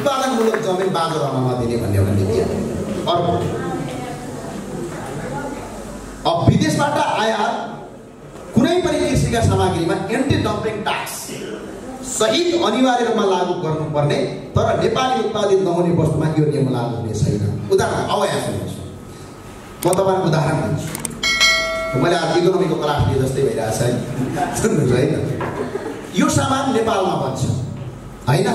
उत्पादनमूलक जमिन बाँझो रहन नदिने भन्ने एउटा नीति हो। अर्को, अब विदेशबाट आयात कुनै पनि कृषिका सामग्रीमा एन्टी डम्पिङ ट्याक्स सहित अनिवार्य रूपमा लागू गर्नुपर्ने, तर नेपाली उत्पादित नहुने वस्तुमा यो नियम लागू हुने छैन। उदाहरण, अब यहाँ सुन्नुहोस्, म तपाईँलाई उदाहरण दिन्छु। मैले आज इकोनोमीको क्लास लिए जस्तै भइरहेछ है, सुन्नुहोस् है त। यो सामान नेपालमा बन्छ होइन,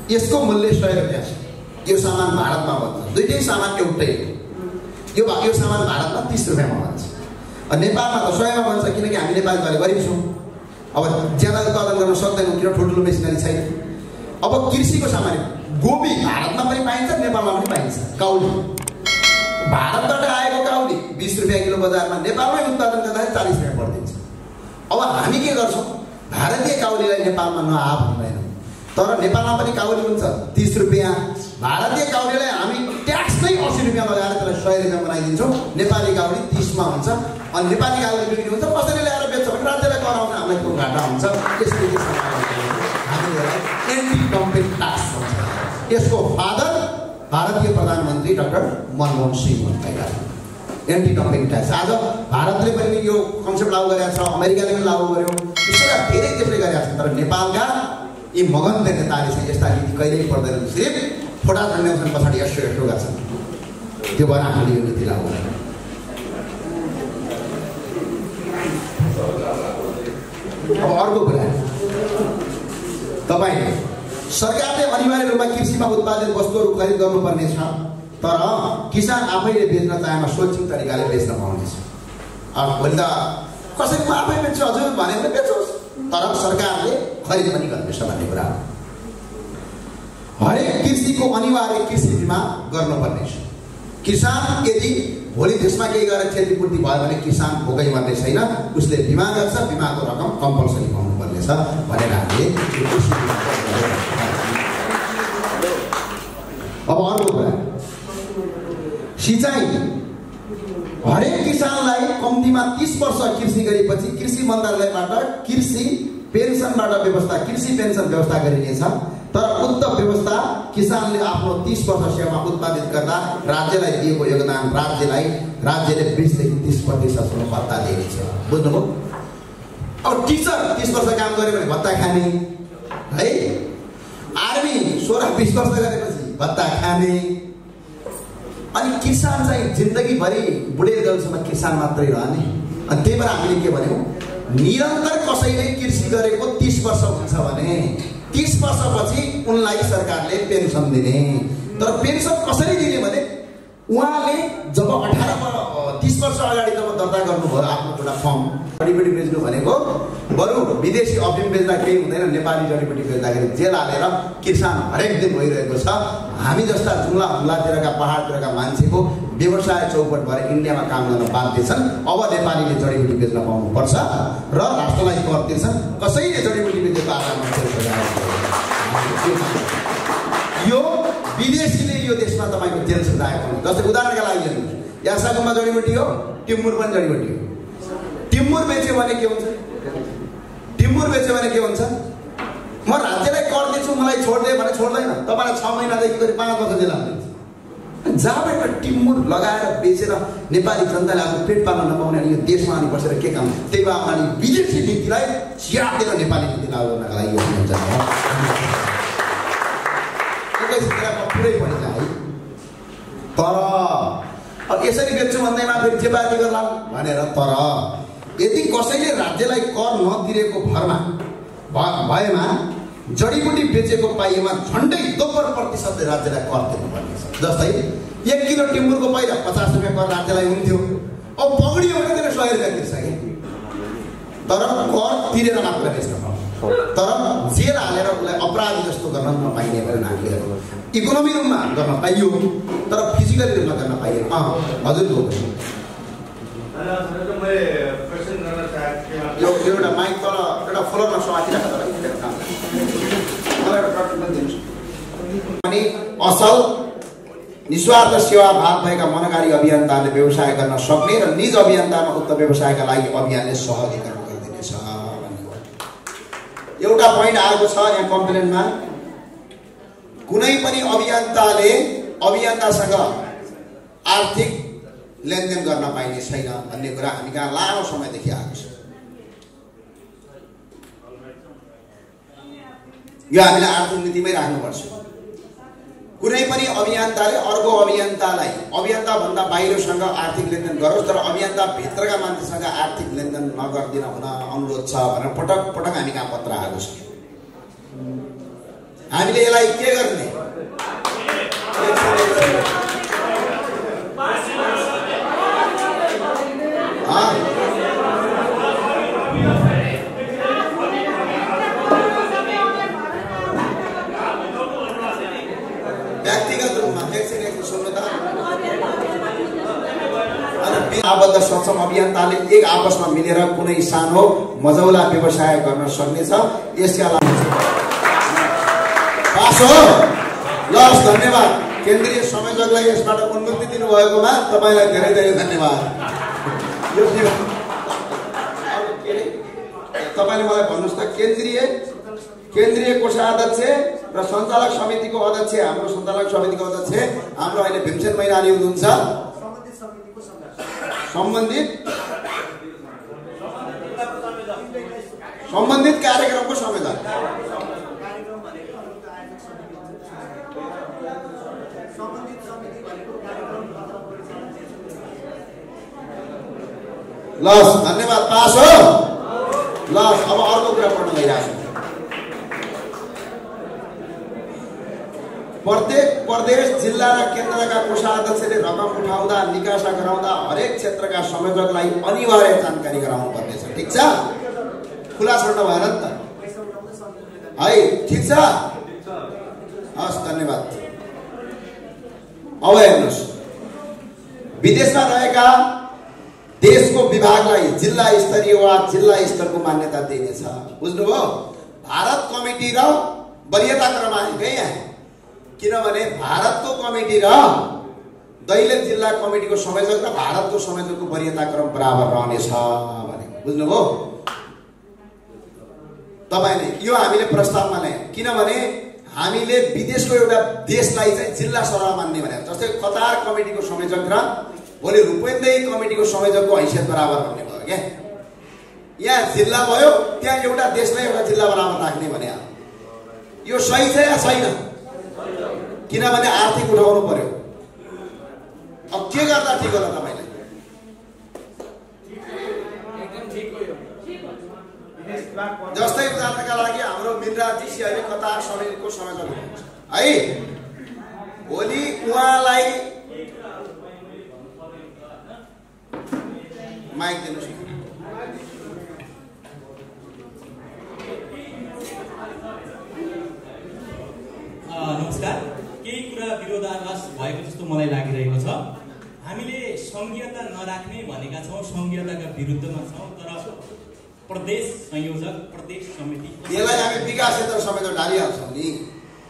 यसको मूल्य 100 रुपियाँ छ। यो सामान भारतमा बन्छ, दुईटै सामान एउटै हो। यो सामान भारतमा 30 रुपियाँमा बन्छ, नेपालमा त 100 मा बन्छ, किनकि हामी नेपाली त गरिब छौँ। अब ज्यादा उत्पादन गर्न सक्दैनौँ, किन ठुल्ठुलो मेसिनरी छैन। अब कृषिको सामान, गोबी भारतमा पनि पाइन्छ, नेपालमा पनि पाइन्छ। काउली भारतबाट आएको काउली 20 रुपियाँ किलो बजारमा, नेपालमै उत्पादन गर्दाखेरि 40 रुपियाँ पर्दिन्छ। अब हामी के गर्छौँ, भारतीय काउलीलाई नेपालमा नआ भन्दैनौँ, तर नेपालमा पनि काउली हुन्छ 30 रुपियाँ। भारतीय काउलीलाई हामी ट्याक्स नै 80 रुपियाँ लगाएर त्यसलाई 100 रुपियाँ बनाइदिन्छौँ। नेपाली काउली 30 मा हुन्छ, अनि नेपाली काउली बिक्री हुन्छ, कसैले ल्याएर बेच्छ भने राज्यलाई कराउँछ, हामीलाई को घाटा हुन्छ। यसले हामीलाई एन्टी डम्पिङ ट्याक्स भन्छ। यसको फादर भारतीय प्रधानमन्त्री डाक्टर मनमोहन सिंह भन्नुभएको। एन्टी डम्पिङ ट्याक्स आज भारतले पनि यो कन्सेप्ट लागू गरेको छ, अमेरिकाले पनि लागू गर्यो, विश्वका धेरै देशले गरेका छन्। तर नेपालका यी मगन्ते नेताले चाहिँ यस्ता नीति कहिल्यै पर्दैन, सिर्फ फोटा झन्ड्याउँछन्, पछाडि यसो गर्छन्। त्यो भएर हामीले यो नीति लागू गर्यौँ। अब अर्को कुरा, तपाईँ सरकारले अनिवार्य रूपमा कृषिमा उत्पादित वस्तुहरू खरिद गर्नुपर्ने छ, तर किसान आफैले बेच्न चाहेमा स्वैच्छिक तरिकाले बेच्न पाउनेछ। अब भोलि त कसैले म आफै बेच्छु हजुर भने पनि बेच्नुहोस्, तर सरकारले खरिद पनि गर्नेछ भन्ने कुरा हो। हरेक कृषिको अनिवार्य कृषि बिमा गर्नुपर्ने छ। किसान यदि भोलि त्यसमा केही गरेर क्षतिपूर्ति भयो भने किसान भोकै मर्ने छैन, उसले बिमा गर्छ, बिमाको रकम कम्पलसरी पाउनुपर्नेछ भनेर हामीले कृषि बिमा। अब अर्को कुरा, सिँचाइ हरेक किसानलाई कम्तीमा 30 वर्ष कृषि गरेपछि कृषि मन्त्रालयबाट कृषि पेन्सनबाट व्यवस्था, कृषि पेन्सन व्यवस्था गरिनेछ। तर उक्त व्यवस्था किसानले आफ्नो 30 वर्ष सेवा उत्पादित गर्दा राज्यलाई दिएको योगदान राज्यले 20 देखि 30% भत्ता दिनेछ। बुझ्नुभयो? अब टिचर 30 वर्ष काम गर्यो भने भत्ता खाने है, आर्मी 16-20 वर्ष गरेपछि भत्ता खाने, अनि किसान चाहिँ जिन्दगीभरि बुढेसकालसम्म किसान मात्रै रहने। अनि त्यही भएर हामीले के भन्यौँ, निरन्तर कसैले कृषि गरेको 30 वर्ष हुन्छ भने 30 वर्षपछि उनलाई सरकारले पेन्सन दिने। तर पेन्सन कसरी दिने भने उहाँले जब 30 वर्ष अगाडि जब दर्ता गर्नुभयो आफ्नो एउटा फर्म, जडीबुटी बेच्नु भनेको बरु विदेशी अफिम बेच्दा केही हुँदैन, नेपाली जडीबुटी बेच्दाखेरि जेल हालेर किसान हरेक दिन भइरहेको छ। हामी जस्ता जुम्लातिरका पहाडतिरका मान्छेको व्यवसाय चौपट भएर इन्डियामा काम गर्न बाध्य छन्। अब नेपालीले जडीबुटी बेच्न पाउनुपर्छ र राष्ट्रलाई कर तिर्छन्। कसैले जडीबुटी बेचेको आधारमा यो विदेशीले यो देशमा तपाईँको जेल सजाएको हुन्छ। जस्तै उदाहरणका लागि हेर्नुहोस्, यासाकुमा जडीबुटी हो, टिम्बुर पनि जडीबुटी हो। टिम्बुर बेच्यो भने के हुन्छ? टिम्बुर बेच्यो भने के हुन्छ? म राज्यलाई कर दिन्छु, मलाई छोड्दे भने छोड्दैन, तपाईँलाई 6 महिनादेखि गरी 5 वर्ष जेल हाल्नुहुन्छ। जहाँबाट टिम्बुर लगाएर बेचेर नेपाली जनताले आफ्नो पेट पाल्न नपाउने अनि यो देशमा अनि बसेर के काम? त्यही भएर उहाँले विदेशी नीतिलाई च्यातेर नेपाली नीति लागू गर्नका लागि यो हुन्छ। पुरै पनि है, तर अब यसरी बेच्छु भन्दैमा फेरि चेपाती गर्ला भनेर। तर यदि कसैले राज्यलाई कर नतिरेको भएमा जडीबुटी बेचेको पाइएमा झन्डै 90% राज्यलाई कर तिर्नुपर्ने छ। जस्तै 1 किलो टिम्बुरको पहिला 50 रुपियाँ कर राज्यलाई हुन्थ्यो, अब पगडियो भने त्यसले 100 रुपियाँ तिर्छ कि, तर कर तिरेर मात्र बेच्न पाउँछ। तर जेल हालेर उसलाई अपराधी जस्तो गर्न नपाइने भनेर हामीले इकोनोमी रूपमा गर्न पाइयो, तर फिजिकली रूपमा गर्न पाइएन। हजुर यो एउटा माइक तल एउटा फ्लोरमा समातिरहेको अनि असल निस्वार्थ सेवा भाव भएका मनकारी अभियन्ताहरूले व्यवसाय गर्न सक्ने र निज अभियन्तामा उक्त व्यवसायका लागि अभियानले सहजीकरण गरिदिनेछ भन्ने हो। एउटा पोइन्ट आएको छ यहाँ कम्प्लेनमा, कुनै पनि अभियन्तासँग आर्थिक लेनदेन गर्न पाइने छैन भन्ने कुरा हामी कहाँ लामो समयदेखि आएको छ। यो हामीले आर्थिक नीतिमै राख्नुपर्छ। कुनै पनि अभियन्ताले अर्को अभियन्ता भन्दा बाहिरसँग आर्थिक लेनदेन गरोस्, तर अभियन्ता भित्रका मान्छेसँग आर्थिक लेनदेन नगर्दिन हुन अनुरोध छ भनेर पटक पटक हामी कहाँ पत्र आएको छ। हामीले यसलाई के गर्ने? व्यक्तिगत रूपमा एकछिन सुन्नु त। आबद्ध सक्षम अभियन्ताले एक आपसमा मिलेर कुनै सानो मजौला व्यवसाय गर्न सक्नेछ। यसका लागि पास हो। लस्, धन्यवाद। केन्द्रीय संयोजकलाई यसबाट उन्मुक्ति दिनुभएकोमा तपाईँलाई धेरै धेरै धन्यवाद। तपाईँले मलाई भन्नुहोस् त, केन्द्रीय कोषाध्यक्ष र सञ्चालक समितिको अध्यक्ष, हाम्रो सञ्चालक समितिको अध्यक्ष हाम्रो अहिले भीमसेन मैनाली हुनुहुन्छ। सम्बन्धित कार्यक्रमको संयोजक। लस्, धन्यवाद। पास हो। लस्, अब अर्को कुरा पढ्न गइरहेको छु। प्रत्येक प्रदेश, जिल्ला र केन्द्रका कोषाध्यक्षले रकम उठाउँदा, निकासा गराउँदा हरेक क्षेत्रका संयोजकलाई अनिवार्य जानकारी गराउनु पर्नेछ। ठिक छ? खुला छोड्नु भएन नि त है? ठिक छ? हस्, धन्यवाद। अब हेर्नुहोस्, विदेशमा रहेका देशको विभागलाई जिल्ला स्तरीय वा जिल्ला स्तरको मान्यता दिनेछ। बुझ्नुभयो? भारत कमिटी र वरीयता क्रमाङ्क यहाँ, किनभने भारतको कमिटी र दैलेख जिल्ला कमिटीको संयोजक र भारतको संयोजकको वरीयता क्रम बराबर रहनेछ भने। बुझ्नुभयो? तपाईले यो हामीले प्रस्तावमा ल्यायौँ, किनभने हामीले विदेशको एउटा देशलाई चाहिँ जिल्ला सरह मान्ने भने, जस्तै कतार कमिटीको संयोजक र भोलि रूपेन्देही कमिटीको संयोजकको हैसियत बराबर भन्ने भयो क्या। यहाँ जिल्ला भयो, त्यहाँ एउटा देशलाई एउटा जिल्ला बराबर राख्ने भने यो सही छ या छैन? किनभने आर्थिक उठाउनु पर्यो। अब के गर्दा ठिक होला तपाईलाई? जस्तै उदाहरणका लागि हाम्रो मिनराजी अहिले कतार समितिको संयोजक हुनुहुन्छ है। भोलि उहाँलाई माइक दिनुहोस्। नमस्कार। केही कुरा विरोधाभास भएको जस्तो मलाई लागिरहेको छ। हामीले संघीयता नराख्ने भनेका छौँ, संघीयताका विरुद्धमा छौँ, तर प्रदेश संयोजक, प्रदेश समिति यसलाई हामी विकास क्षेत्र संयोजक ढालिहाल्छौँ नि।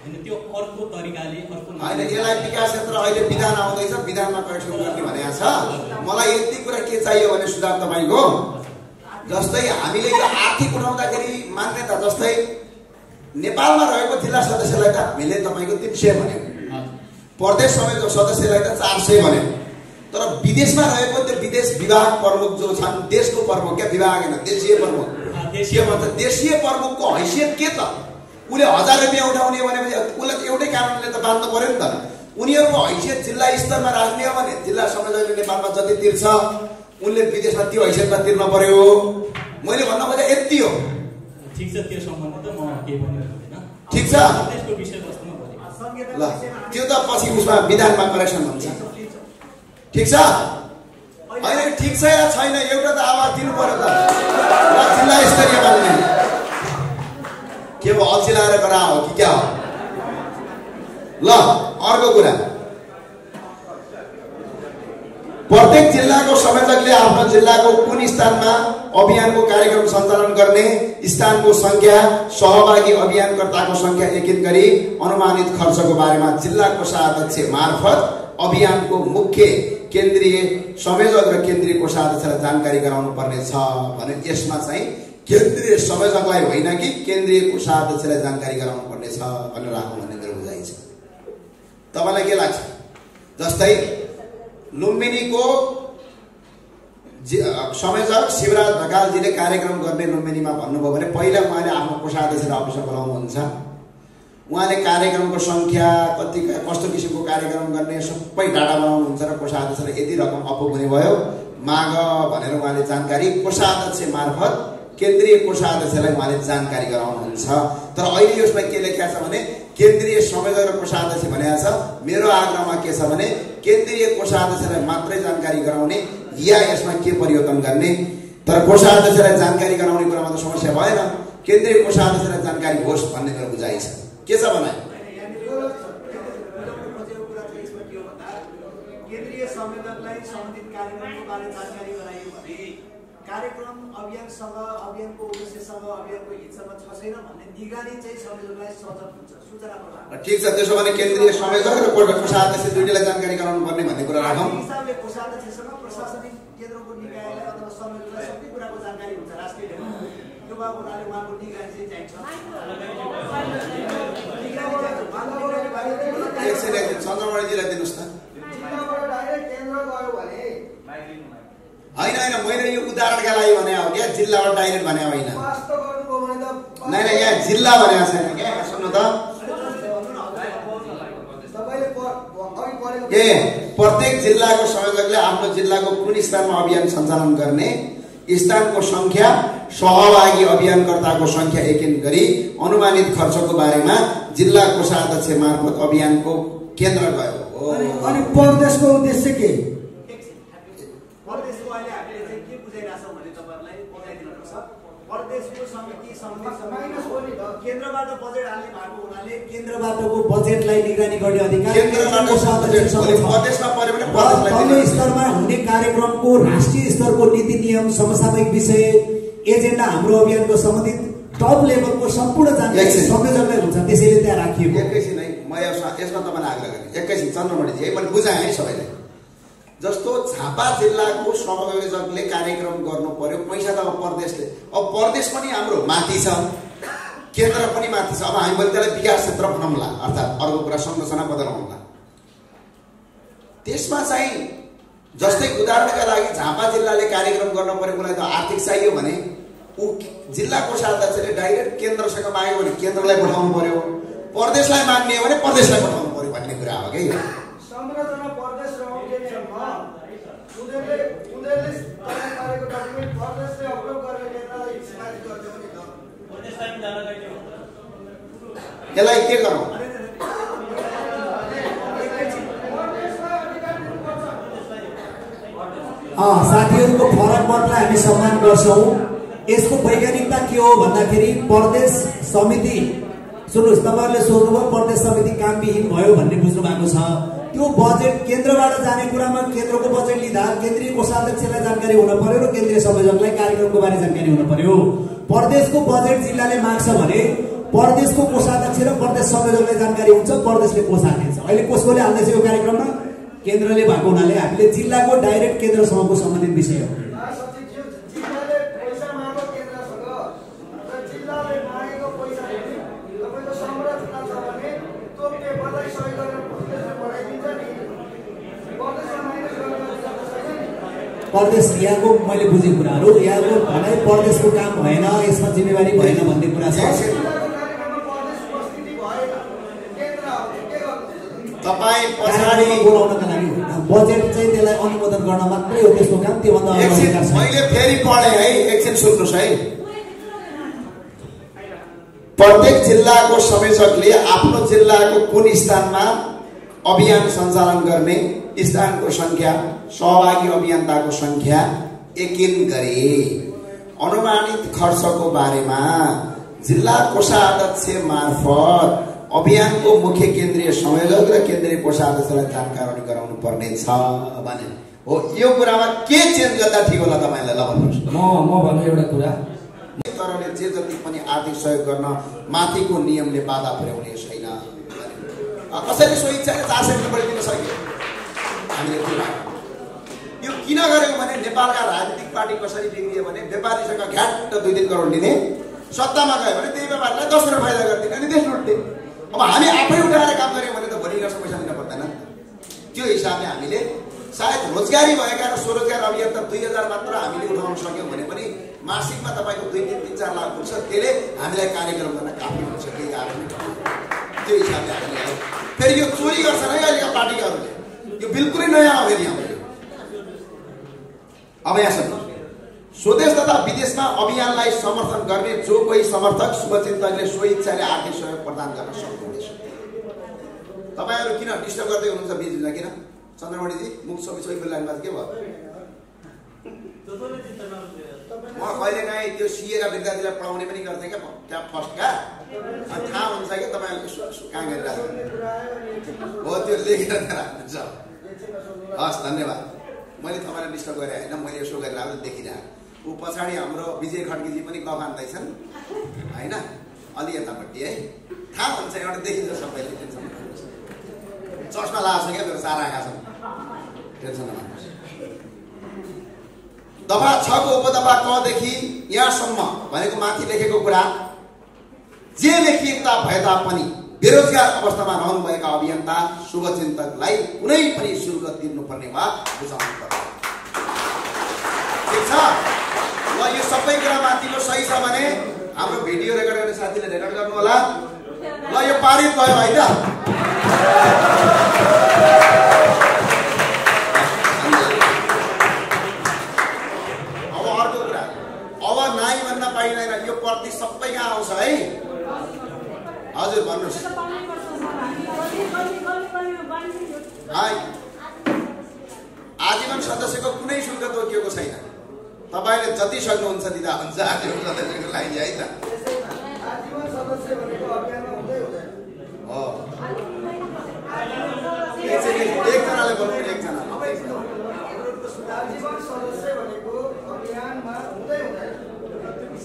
हैन, त्यो अर्को तरिकाले अर्को हैन, यसलाई विकास क्षेत्र अहिले विधान आउँदैछ, विधानमा करेक्सन गर्ने भनेको छ। मलाई यति कुरा के चाहियो भने सुधार तपाईको, जस्तै हामीले यो आर्थिक उठाउँदाखेरि मान्यता, जस्तै नेपालमा रहेको जिल्ला सदस्यलाई त हामीले तपाईको 300 भन्यौँ, प्रदेश संयोजक सदस्यलाई त 400 भन्यौँ, तर विदेशमा रहेको त्यो विदेश विभाग प्रमुख जो छन्, देशको प्रमुख क्या, विभाग हैन, देशीय प्रमुख, देशीय प्रमुखको हैसियत के त? उले 1000 रुपैयाँ उठाउने भनेपछि उसलाई एउटै कारणले त बाँध्नु पर्यो नि त। उनीहरूको हैसियत जिल्ला स्तरमा राख्ने हो भने जिल्ला संयोजकले नेपालमा जति तिर्छ उनले विदेशमा त्यो हैसियतमा तिर्न पर्यो। मैले भन्न खोजे यति हो। ठीक छ, त्यो सम्बन्ध त म के भन्नु हैन। ठीक छ, त्यसको विषयवस्तुमा भने ल त्यो त पछि उसमा विधानमा करेक्सन हुन्छ। ठीक छ? हैन, ठीक छ या छैन एउटा त आवाज दिनु पर्यो त। जिल्ला स्तरीय मान्ने के हो? अल्छिलाएर गरा हो कि क्या हो? ल अर्को कुरा, प्रत्येक जिल्लाको संयोजकले आफ्नो जिल्लाको कुन स्थानमा अभियानको कार्यक्रम सञ्चालन गर्ने, स्थानको संख्या, सहभागी अभियानकर्ताको संख्या एकीकृत गरी अनुमानित खर्चको बारेमा जिल्ला कोषाध्यक्ष मार्फत अभियानको मुख्य केन्द्रीय संयोजक र केन्द्रीय कोषाध्यक्षलाई जानकारी गराउनु पर्ने छ भने यसमा चाहिँ केन्द्रीय संयोजकलाई होइन कि केन्द्रीय कोषाध्यक्षलाई जानकारी गराउनु पर्ने छ भनेर राख्नु भन्ने मेरो बुझाइ छ। तपाईँलाई के लाग्छ? जस्तै लुम्बिनीको संयोजक शिवराज ढकालजीले कार्यक्रम गर्ने लुम्बिनीमा भन्नुभयो भने पहिला उहाँले आफ्नो कोषाध्यक्ष अफिसमा बोलाउनुहुन्छ। उहाँले कार्यक्रमको सङ्ख्या कति कस्तो किसिमको कार्यक्रम गर्ने सबै डाटा बनाउनुहुन्छ र कोषाध्यक्षले यति रकम अपुग हुने भयो माग भनेर उहाँले जानकारी कोषाध्यक्ष मार्फत केन्द्रीय कोषाध्यक्षलाई उहाँले जानकारी गराउनुहुन्छ। तर अहिले यसमा के लेखेको छ भने केन्द्रीय संयोजक र कोषाध्यक्ष भनेको छ। मेरो आग्रहमा के छ भने केन्द्रीय कोषाध्यक्षलाई मात्रै जानकारी गराउने या यसमा के परिवर्तन गर्ने। तर कोषाध्यक्षलाई जानकारी गराउने कुरामा त समस्या भएन, केन्द्रीय कोषाध्यक्षलाई जानकारी होस् भन्ने मेरो बुझाइ छ। के छ भने केन्द्रीय संयोजकलाई सम्बन्धित कार्यक्रमको बारे जानकारी गराइयो भने कार्यक्रम अभियानसँग अभियानको उद्देश्यसँग अभियानको हितसँग छ छैन भन्ने निगरानी चाहिँ संयोजकलाई सजग हुन्छ, सूचना प्रदान। ठिक छ, त्यसो भने केन्द्रीय संयोजक र कोषाध्यक्ष दुईटैलाई जानकारी गराउनु पर्ने भन्ने कुरा राखौँ। हिसाबले कोषाध्यक्षसँग प्रशासनिक केन्द्रको निकायलाई अथवा संयोजकलाई सबै कुराको जानकारी हुन्छ राष्ट्रिय लेभलमा। त्यो भए उनीहरूले उहाँको निगरानी चाहिँ चाहिन्छ। एकछिन चन्द्रमणिजीलाई दिनुहोस् न। होइन होइन, मैले यो उदाहरणका लागि भने हो क्या, जिल्लाबाट डाइरेक्ट भने होइन। नै नै, यहाँ जिल्ला भनेको छैन क्या, सुन्नु त। ए प्रत्येक जिल्लाको संयोजकले आफ्नो जिल्लाको कुन स्थानमा अभियान सञ्चालन गर्ने, स्थानको संख्या, सहभागी अभियानकर्ताको संख्या एकिन गरी अनुमानित खर्चको बारेमा जिल्ला कोषाध्यक्ष मार्फत अभियानको केन्द्र गयो। अनि प्रदेशको उद्देश्य के? प्रदेशको अहिले हामीले चाहिँ के बुझाइरहेछौँ भने तपाईँहरूलाई बुझाइदिनुपर्छ। प्रदेशको समिति केन्द्रबाट बजेट हाल्ने भएको हुनाले केन्द्रबाटको बजेटलाई निगरानी गर्ने अधिकार तल्लो स्तरमा हुने कार्यक्रमको राष्ट्रिय स्तरको नीति नियम समसामयिक विषय एजेन्डा हाम्रो अभियानको सम्बन्धित टप लेभलको सम्पूर्ण जानकारी संयोजकलाई हुन्छ, त्यसैले त्यहाँ राखिएको। एकैछिन है, म यसमा तपाईँलाई आग्रह गरेँ। एकैछिन चन्द्रमणिजी है, मैले बुझाएँ है सबैलाई। जस्तो झापा जिल्लाको संयोजकले कार्यक्रम गर्नु पर्यो, पैसा त अब प्रदेशले, अब प्रदेश पनि हाम्रो माथि छ, केन्द्र पनि माथि छ। अब हामी पनि त्यसलाई विकास क्षेत्र बनाउँला, अर्थात् अर्को कुरा संरचना बदलाउँला। त्यसमा चाहिँ जस्तै उदाहरणका लागि झापा जिल्लाले कार्यक्रम गर्नु पर्यो, उसलाई त आर्थिक चाहियो भने ऊ जिल्ला कोषाध्यक्षले डाइरेक्ट केन्द्रसँग माग्यो भने केन्द्रलाई पठाउनु पर्यो, प्रदेशलाई माग्ने हो भने प्रदेशलाई पठाउनु पर्यो भन्ने कुरा हो कि संरचना प्रदेश उनीहरूले तयार पारेको डकुमेन्ट प्रदेशले अप्रुभ गरेर केन्द्रलाई सिफारिस गर्दै पनि छ। यसलाई के गरौँ? साथीहरूको फरक मतलाई हामी सम्मान गर्छौँ। यसको वैज्ञानिकता के हो भन्दाखेरि प्रदेश समिति, सुन्नुहोस्, तपाईँहरूले सोध्नुभयो प्रदेश समिति कामविहीन भयो भन्ने बुझ्नु भएको छ। त्यो बजेट केन्द्रबाट जाने कुरामा केन्द्रको बजेट लिँदा केन्द्रीय कोषाध्यक्षलाई जानकारी हुन पर्यो र केन्द्रीय संयोजकलाई कार्यक्रमको बारे जानकारी हुन पर्यो। प्रदेशको बजेट जिल्लाले माग्छ भने प्रदेशको कोषाध्यक्ष र प्रदेश संयोजकलाई जानकारी हुन्छ, प्रदेशले कोष हाल्छ। अहिले कसले हाल्दैछ यो कार्यक्रममा? केन्द्रले भएको हुनाले हामीले जिल्लाको डाइरेक्ट केन्द्रसँगको सम्बन्धित विषय हो। प्रदेश यहाँको मैले बुझेको कुराहरू, यहाँको भनाइ प्रदेशको काम भएन, यसमा जिम्मेवारी भएन भन्ने कुरा छ। तपाईँ पछाडि बोलाउनका लागि बजेट चाहिँ त्यसलाई अनुमोदन गर्न मात्रै हो त्यसको काम, त्योभन्दा मैले फेरि पढेँ है, एकछिन सुन्नुहोस् है। प्रत्येक जिल्लाको संयोजकले आफ्नो जिल्लाको कुन स्थानमा अभियान सञ्चालन गर्ने, स्थानको संख्या, सहभागी अभियन्ताको संख्या एकिन गरी अनुमानित खर्चको बारेमा जिल्ला कोषाध्यक्ष मार्फत अभियानको मुख्य केन्द्रीय संयोजक र केन्द्रीय कोषाध्यक्षलाई जानकारी गराउनु पर्ने छ भने हो। यो कुरामा के चेन्ज गर्दा ठिक होला तपाईँलाई? ल भन्नुहोस्। म भन्नु एउटा कुरा, तरले जे जति पनि आर्थिक सहयोग गर्न माथिको नियमले बाधा पुर्याउने छैन। कसैले सो इच्छाले 400 रुपियाँ बढी दिन सक्यो। हामीले यो किन गरेको भने नेपालका राजनीतिक पार्टी कसरी बिग्रियो भने व्यापारीसँग घ्याट 2-3 करोड लिने, सत्तामा गयो भने त्यही व्यापारीलाई 10 रुपियाँ फाइदा गरिदिने अनि देश लुट्ने। अब हामी आफै उठाएर काम गऱ्यौँ भने त भोलि वर्ष पैसा दिन पर्दैन। त्यो हिसाबले हामीले सायद रोजगारी भएका र स्वरोजगार अभियन्ता 2000 मात्र हामीले उठाउन सक्यौँ भने पनि मासिकमा तपाईँको 2-3-4 लाख हुन्छ। त्यसले हामीलाई कार्यक्रम गर्न काफी हुन्छ। केही कारण त्यो हिसाबले हामीले आयो। फेरि यो चोरी गर्छन् है अहिलेका पार्टीहरूले, यो बिल्कुलै नयाँ हो। फेरि हाम्रो अब यहाँ सुन्नु, स्वदेश तथा विदेशमा अभियानलाई समर्थन गर्ने जो कोही समर्थक शुभचिन्तकले स्वइच्छाले आर्थिक सहयोग प्रदान गर्न सक्नुहुनेछ। तपाईँहरू किन डिस्टर्ब गर्दै हुनुहुन्छ बिचमा? किन चन्द्रमणिजी मुख छोई बोलिरहनु भएको के भयो? म कहिलेकाहीँ त्यो सिएका विद्यार्थीलाई पढाउने पनि गर्थेँ क्या फर्स्टका। थाहा हुन्छ कि तपाईँहरूले कहाँ गरिरहेको हो, त्यो लेखेर राख्नुहुन्छ। हस्, धन्यवाद। मैले तपाईँलाई डिस्टर्ब गरेँ होइन, मैले यसो गरेर अब देखिरहेँ। ऊ पछाडि हाम्रो विजय खड्कीजी पनि गफ हान्दैछन् होइन, अलि यतापट्टि है। थाहा हुन्छ, एउटा देखिन्छ सबैले। टेन्सन नलिनुहोस्, चस्मा लगाएको छ क्या मेरो, सारा आएका छन्, टेन्सन नलिनुहोस्। दफा 6 को उपदफा कदेखि यहाँसम्म भनेको माथि लेखेको कुरा जे लेखिएता भए तापनि बेरोजगार अवस्थामा रहनुभएका अभियन्ता शुभचिन्तकलाई कुनै पनि शुल्क तिर्नुपर्ने वा बुझाउनु पर्छ। ठिक छ? ल, यो सबै कुरा माथिको सही छ भने हाम्रो भिडियो रेकर्ड गर्ने साथीले रेकर्ड गर्नु होला। ल, यो पारित भयो होइन? अब अर्को कुरा, अब नाइ भन्न पाइँदैन। यो प्रति सबै कहाँ आउँछ है? हजुर भन्नुहोस्। आजीवन सदस्यको कुनै शुल्क तोकिएको छैन। तपाईँले जति सक्नुहुन्छ दिँदा हुन्छ आजीवन सदस्यको लागि है त। आजीवन सदस्य भनेको अभियानमा हुँदै हुँदैन हो। एकजनाले बोल्नु, एकजना। आजीवन सदस्य भनेको अभियानमा हुँदै हुँदैन।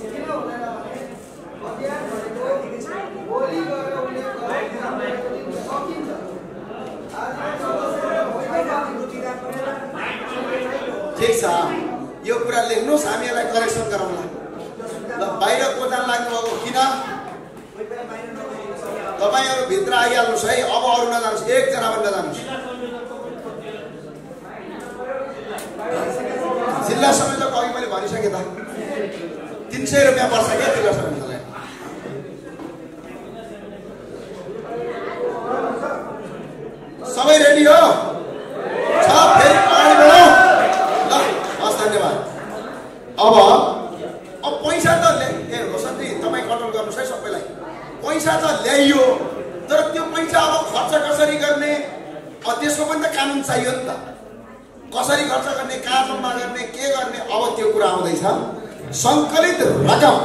किन हुँदैन भने अभियान भनेको भोलि गएर उसले सकिन्छ। आजीवन सदस्य ठिक छ, यो कुरा लेख्नुहोस्, हामी यसलाई करेक्सन गरौँला। ल, बाहिर कोटान लाग्नुभएको किन? तपाईँहरू भित्र आइहाल्नुहोस् है। अब अरू नजानुहोस्, एकजना भन्न जानुहोस्। जिल्ला संयोजक अघि मैले भनिसकेँ त, 300 रुपियाँ पर्छ क्या जिल्ला संयोजकलाई। सबै रेडी हो? छ, फेरि अगाडि बढौँ। ल, हस्, धन्यवाद। अब पैसा त रोशनजी तपाईँ कन्ट्रोल गर्नुहोस् है सबैलाई। पैसा त ल्याइयो, तर त्यो पैसा अब खर्च कसरी गर्ने त्यसको पनि त कानुन चाहियो नि त। कसरी खर्च गर्ने, कहाँ जम्मा गर्ने, के गर्ने, अब त्यो कुरा आउँदैछ। सङ्कलित रकम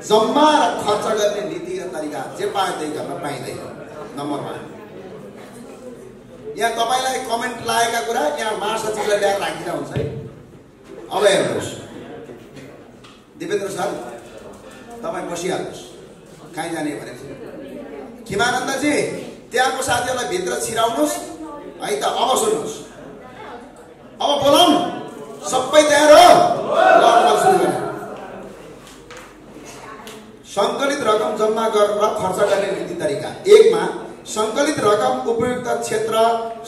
जम्मा र खर्च गर्ने नीति र तरिका जे पाए त्यही गर्न पाइँदैन। नम्बर 1, यहाँ तपाईँलाई कमेन्ट लागेका कुरा यहाँ महासचिवलाई ल्याएर राखिदिँदा हुन्छ है। अब हेर्नुहोस् दिपेन्द्र सर, तपाईँ बसिहाल्नुहोस्, कहीँ जाने भनेपछि। खिमानन्दजी, त्यहाँको साथीहरूलाई भित्र छिराउनुहोस् है त। अब सुन्नुहोस्, अब बोलाउँ, सबै तयार हो? सङ्कलित रकम जम्मा गरेर खर्च गर्ने नीति तरिका। 1 मा सङ्कलित रकम उपयुक्त क्षेत्र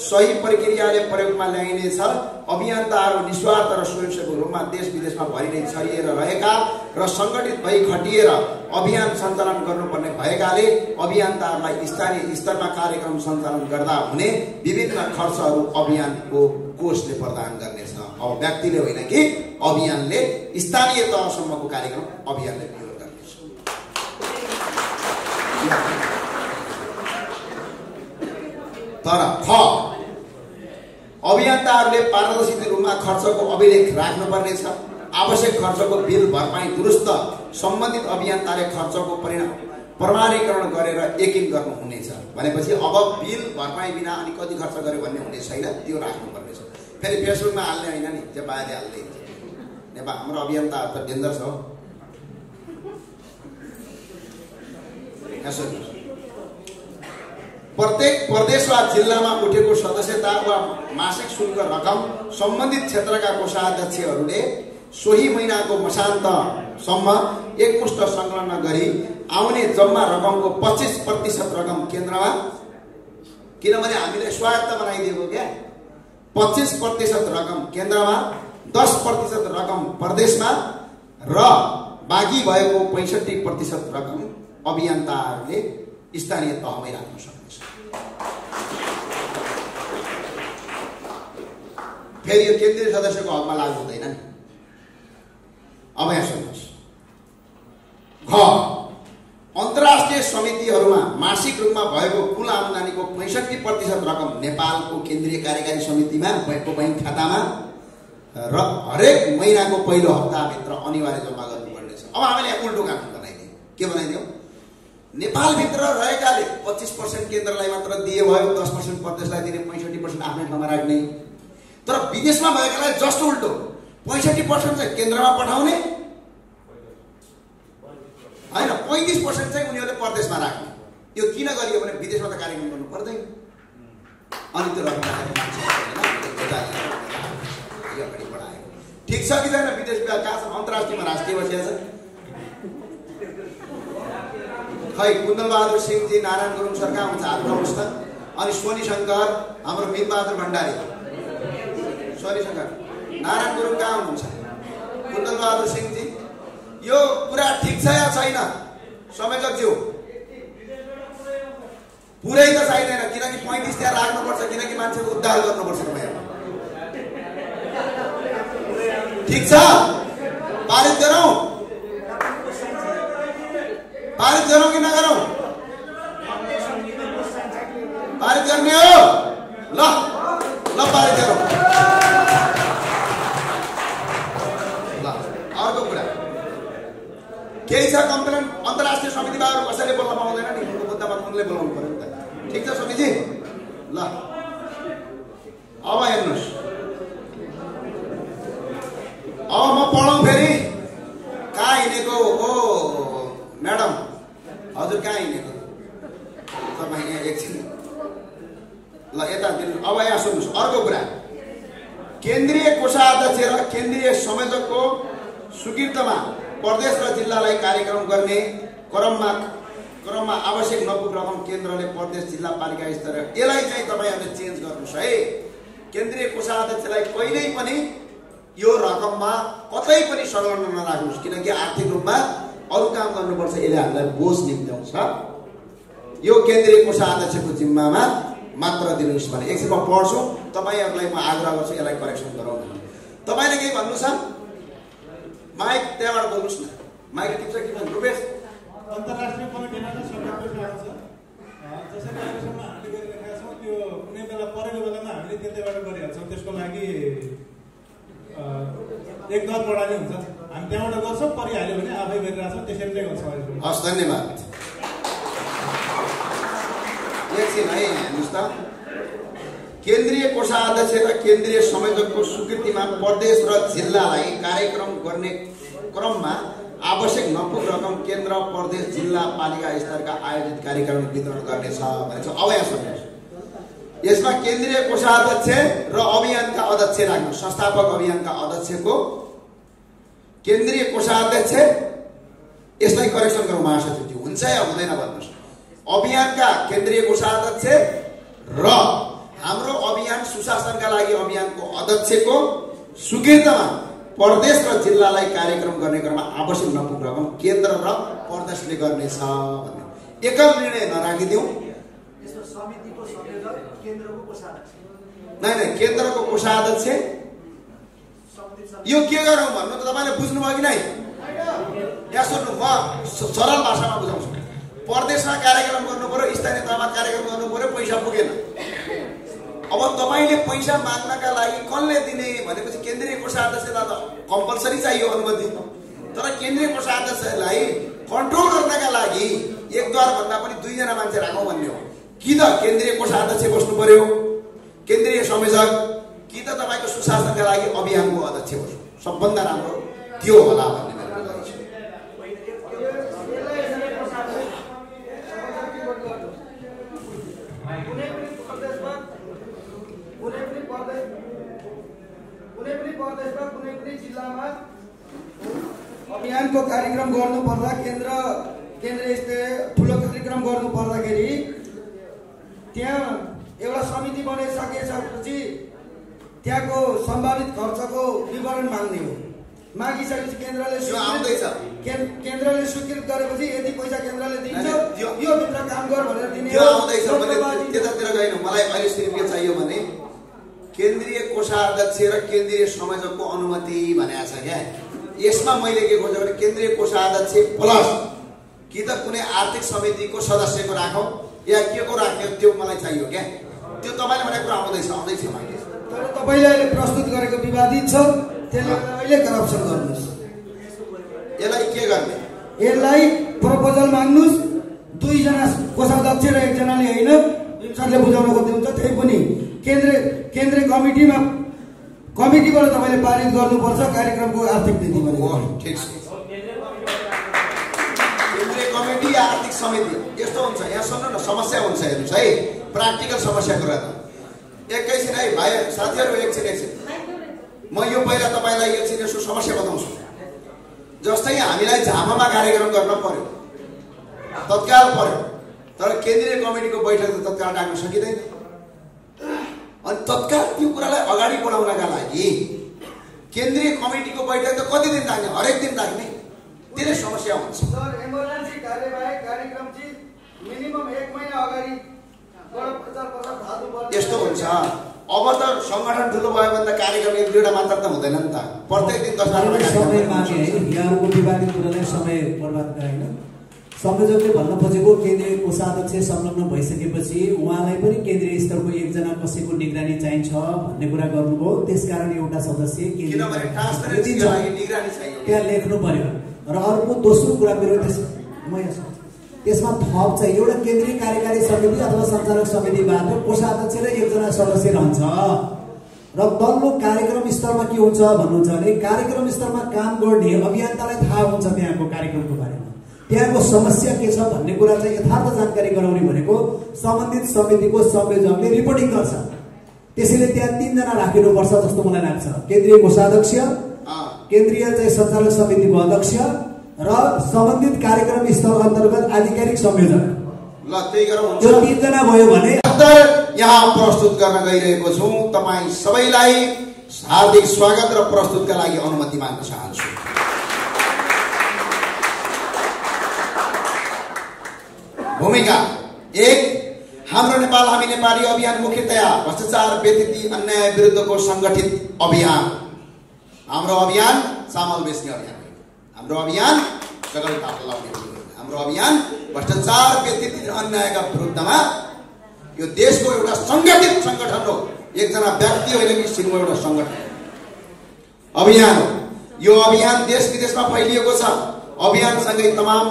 सही प्रक्रियाले प्रयोगमा ल्याइनेछ। अभियन्ताहरू निस्वार्थ र स्वयंसेवक रूपमा देश विदेशमा भरिनै छरिएर रहेका र सङ्गठित भई खटिएर अभियान सञ्चालन गर्नुपर्ने भएकाले अभियन्ताहरूलाई स्थानीय स्तरमा कार्यक्रम सञ्चालन गर्दा हुने विभिन्न खर्चहरू अभियानको कोषले प्रदान गर्नेछ। अब व्यक्तिले होइन कि अभियानले, स्थानीय तहसम्मको कार्यक्रम अभियानले बिहोर गर्नेछ। तर अभियन्ताहरूले पारदर्शी रूपमा खर्चको अभिलेख राख्नुपर्नेछ। आवश्यक खर्चको बिल भरपाई दुरुस्त सम्बन्धित अभियन्ताले खर्चको प्रमाणीकरण गरेर यकिन गर्नुहुनेछ। भनेपछि अब बिल भरपाई बिना अनि कति खर्च गर्यो भन्ने हुने छैन, त्यो राख्नुपर्नेछ। फेरि फेसबुकमा हाल्ने होइन नि, त्यो बाहिर हाल्दै नेपाल हाम्रो अभियन्ताहरू त डेन्जर छ। प्रत्येक प्रदेश वा जिल्लामा उठेको सदस्यता वा मासिक शुल्क रकम सम्बन्धित क्षेत्रका कोषाध्यक्षहरूले सोही महिनाको मसान्तसम्म एकमुष्ट संकलन गरी आउने जम्मा रकमको 25% रकम केन्द्रमा, किनभने हामीले स्वायत्त बनाइदिएको क्या 25% रकम केन्द्रमा, 10% रकम प्रदेशमा र बाँकी भएको 65% रकम अभियन्ताहरूले स्थानीय तहमै राख्न सक्नेछ। फेरि यो केन्द्रीय सदस्यको हकमा लागू हुँदैन नि। अब यहाँ सुन्नुहोस्, अन्तर्राष्ट्रिय समितिहरूमा मासिक रूपमा भएको कुल आम्दानीको 65% रकम नेपालको केन्द्रीय कार्यकारी समितिमा भएको बैंक खातामा र हरेक महिनाको पहिलो हप्ताभित्र अनिवार्य जम्मा गर्नुपर्नेछ। अब हामीले यहाँ उल्टो काम बनाइदियौँ। के बनाइदियौँ? नेपालभित्र रहेकाले 25% केन्द्रलाई मात्र दिए भयो, 10% प्रदेशलाई दिने, 65% आफ्नै ठाउँमा राख्ने। तर विदेशमा भएकालाई जस्तो उल्टो, 65% चाहिँ केन्द्रमा पठाउने होइन, 35% चाहिँ उनीहरूले प्रदेशमा राख्ने। यो किन गरियो भने विदेशमा त कार्यक्रम गर्नु पर्दैन, अनि त्यो रकम अगाडि बढायो। ठिक छ कि छैन? विदेश कहाँ छ? अन्तर्राष्ट्रियमा राष्ट्रिय बसिया छ। खै कुन्दलबहादुर सिंहजी, नारायण गुरुङ सर कहाँ हुन्छ? हात उठाउनुहोस् त। अनि सोनी शङ्कर, हाम्रो मितबहादुर भण्डारी, सोनी शङ्कर, नारायण गुरुङ कहाँ हुनुहुन्छ? कुन्दलबहादुर सिंहजी, यो कुरा ठिक छ या छैन? संयोजकज्यू, पुरै त चाहिँदैन, किनकि 35 त्यहाँ राख्नुपर्छ, किनकि मान्छेको उद्धार गर्नुपर्छ। तपाईँहरू ठिक छ? पारित गरौँ? पारित गरौँ कि नगरौँ? पारित गर्ने हो? ल ल पारित गरौँ। ल अर्को कुरा केही छ? कम्प्लेन अन्तर्राष्ट्रिय समितिबाट कसैले बोल्न पाउँदैन नि, मुद्दामा उनले बोलाउनु पर्यो नि त। ठिक छ समिति? ल अब हेर्नुहोस्, अब म पढौँ फेरि। कहाँ हिँडेको हो म्याडम? हजुर कहाँ हिँडेको तपाईँ? यहाँ एकछिन ल यता दिनु। अब यहाँ सुन्नुहोस्, अर्को कुरा, केन्द्रीय कोषाध्यक्ष र केन्द्रीय संयोजकको स्वीकृतिमा प्रदेश र जिल्लालाई कार्यक्रम गर्ने क्रममा आवश्यक नपुग रकम केन्द्रले प्रदेश जिल्ला पालिका स्तर, यसलाई चाहिँ तपाईँहरूले चेन्ज गर्नुहोस् है। केन्द्रीय कोषाध्यक्षलाई कहिल्यै पनि यो रकममा कतै पनि संलग्न नराख्नुहोस्, किनकि आर्थिक रूपमा अरू काम गर्नुपर्छ, यसले हामीलाई बोझ निम्त्याउँछ। यो केन्द्रीय कोषाध्यक्षको जिम्मामा मात्र दिनुहोस् भने। एकछिन म पढ्छु, तपाईँहरूलाई म आग्रह गर्छु यसलाई करेक्सन गरौँ। तपाईँले केही भन्नु छ? माइक त्यहाँबाट बोल्नुहोस् न। माइक टिप्छ कि भन्नु? रुपेश, अन्तर्राष्ट्रिय कमिटीमा त सरकारको काम छ। जसरी अहिलेसम्म हामीले गरिरहेका छौँ, त्यो कुनै बेला परेको बेलामा हामीले त्यतैबाट गरिहाल्छौँ। त्यसको लागि एक दर बढाले हुन्छ, हामी त्यहाँबाट गर्छौँ, परिहाल्यो भने आफै गरिरहेछौँ, त्यसरी नै गर्छौँ। हस्, धन्यवाद। एकछिन है, हेर्नुहोस् त, केन्द्रीय कोषाध्यक्ष र केन्द्रीय संयोजकको स्वीकृतिमा प्रदेश र जिल्लालाई कार्यक्रम गर्ने क्रममा आवश्यक नपुग रकम केन्द्र, प्रदेश, जिल्ला, पालिका स्तरका आयोजित कार्यक्रम वितरण गर्नेछ भनेछ। अब यहाँ सुन्नुहोस्, यसमा केन्द्रीय कोषाध्यक्ष र अभियानका अध्यक्ष राख्नु। संस्थापक अभियानका अध्यक्षको केन्द्रीय कोषाध्यक्ष, यसलाई करेक्सन गरौँ महासचिवज्यू, हुन्छ या हुँदैन भन्नुहोस्। अभियानका केन्द्रीय कोषाध्यक्ष र हाम्रो अभियान सुशासनका लागि अभियानको अध्यक्षको स्वीकृतिमा प्रदेश र जिल्लालाई कार्यक्रम गर्ने क्रममा आवश्यक नपुग रकम केन्द्र र प्रदेशले गर्नेछ भन्ने एकल निर्णय नराखिदिउँ। नै केन्द्रको कोषाध्यक्ष यो के गरौँ भन्नु त तपाईँले बुझ्नुभयो कि नै? यहाँ सुन्नु, म सरल भाषामा बुझाउँछु। प्रदेशमा कार्यक्रम गर्नु पर्यो, स्थानीय तहमा कार्यक्रम गर्नु पर्यो, पैसा पुगेन। अब तपाईँले पैसा माग्नका लागि कसले दिने भनेपछि केन्द्रीय कोषाध्यक्षलाई त कम्पलसरी चाहियो अनुमति। तर केन्द्रीय कोषाध्यक्षलाई कन्ट्रोल गर्नका लागि एकद्वारभन्दा पनि 2 जना मान्छे राखौँ भन्ने हो। कि त केन्द्रीय कोषाध्यक्ष बस्नु पर्यो, केन्द्रीय संयोजक, कि त तपाईँको सुशासनका लागि अभियानको अध्यक्ष बस्नु, सबभन्दा राम्रो त्यो होला भन्ने मेरो बुझाइ छ। कुनै पनि जिल्लामा अभियानको कार्यक्रम गर्नु पर्दा केन्द्रीय ठुलो कार्यक्रम गर्नु पर्दाखेरि त्यहाँ एउटा समिति बनाइसकेपछि त्यहाँको सम्भावित खर्चको विवरण माग्ने हो। मागिसकेपछि केन्द्रले केन्द्रले स्वीकृत गरेपछि यति पैसा केन्द्रले दिन्छ, यो भित्र काम गर भनेर दिने हो। आउँदैछ भने त्यतातिर गएन। मलाई अहिले सिर्फ के चाहियो भने केन्द्रीय कोषाध्यक्ष र केन्द्रीय संयोजकको अनुमति भनेको छ क्या। यसमा मैले के खोजेँ भने केन्द्रीय कोषाध्यक्ष प्लस कि त कुनै आर्थिक समितिको सदस्यको राखौँ या के को राख्ने त्यो मलाई चाहियो क्या। त्यो तपाईँले भनेको कुरा आउँदैछ मागे। तर तपाईँले अहिले प्रस्तुत गरेको विवादित छ, त्यसले गर्दा अहिले करप्सन गर्नुहोस्। यसलाई के गर्ने? यसलाई प्रपोजल माग्नुहोस्। 2 जना कोषाध्यक्ष र 1 जनाले होइन, सरले बुझाउन खोज्नुहुन्छ। त्यही पनि केन्द्रीय कमिटीबाट तपाईँले पारित गर्नुपर्छ कार्यक्रमको आर्थिक नीति भनेको। ठिक छ। केन्द्रीय कमिटी आर्थिक समिति यस्तो हुन्छ। यहाँ सुन्नु न, समस्या हुन्छ हेर्नुहोस् है, प्र्याक्टिकल समस्या कुरा त। एकैछिन है भाइ साथीहरू, एकछिन म यो पहिला तपाईँलाई एकछिन यसो समस्या बताउँछु। जस्तै हामीलाई झापामा कार्यक्रम गर्न पर्यो, तत्काल पर्यो, तर केन्द्रीय कमिटीको बैठक त तत्काल डाक्न सकिँदैन। अनि तत्काल त्यो कुरालाई अगाडि बढाउनका लागि केन्द्रीय कमिटीको बैठक त कति दिन राख्ने? हरेक दिन राख्ने, धेरै समस्या हुन्छ। सर, इमर्जेन्सी कार्यवाही कार्यक्रम चाहिँ मिनिमम 1 महिना अगाडि यस्तो हुन्छ। अब त संगठन ठुलो भयो भने त कार्यक्रम 1-2 मात्र त हुँदैन नि त, प्रत्येक दिन 10 समय मागे है। यहाँको विवादित कुरालाई समय बर्बाद गराइन। संयोजकले भन्न खोजेको केन्द्रीय कोषाध्यक्ष संलग्न भइसकेपछि उहाँलाई पनि केन्द्रीय स्तरको 1 जना कसैको निगरानी चाहिन्छ भन्ने कुरा गर्नुभयो। त्यसकारण एउटा सदस्य त्यहाँ लेख्नु पर्यो। र अर्को दोस्रो कुरा मेरो त्यसमा थप चाहिँ एउटा केन्द्रीय कार्यकारी समिति अथवा सञ्चालक समितिबाट कोषाध्यक्ष र 1 जना सदस्य रहन्छ। र तल्लो कार्यक्रम स्तरमा के हुन्छ भन्नुहुन्छ भने कार्यक्रम स्तरमा काम गर्ने अभियन्तालाई थाहा हुन्छ त्यहाँको कार्यक्रमको बारेमा, त्यहाँको समस्या के छ भन्ने कुरा चाहिँ यथार्थ जानकारी गराउने भनेको सम्बन्धित समितिको संयोजकले रिपोर्टिङ गर्छ। त्यसैले त्यहाँ 3 जना राखिनुपर्छ जस्तो मलाई लाग्छ। केन्द्रीय कोषाध्यक्ष, केन्द्रीय चाहिँ सञ्चालक समितिको अध्यक्ष र सम्बन्धित कार्यक्रम स्तर अन्तर्गत आधिकारिक संयोजक। ल त्यही गरौँ। यो 3 जना भयो भने यहाँ प्रस्तुत गर्न गइरहेको छु। तपाईँ सबैलाई हार्दिक स्वागत र प्रस्तुतका लागि अनुमति माग्न चाहन्छु। भूमिका 1, हाम्रो नेपाल हामी नेपाली अभियान मुख्यतया भ्रष्टाचार, व्यतिथि, अन्याय विरुद्धको संगठित अभियान। हाम्रो अभियान चामल बेच्ने अभियान, हाम्रो अभियान जगत लाउने, हाम्रो अभियान भ्रष्टाचार, व्यतिथि र अन्यायका विरुद्धमा यो देशको एउटा संगठित संगठन हो। 1 जना व्यक्ति होइन कि सिङ्गो एउटा संगठन अभियान हो। यो अभियान देश विदेशमा फैलिएको छ। अभियानसँगै तमाम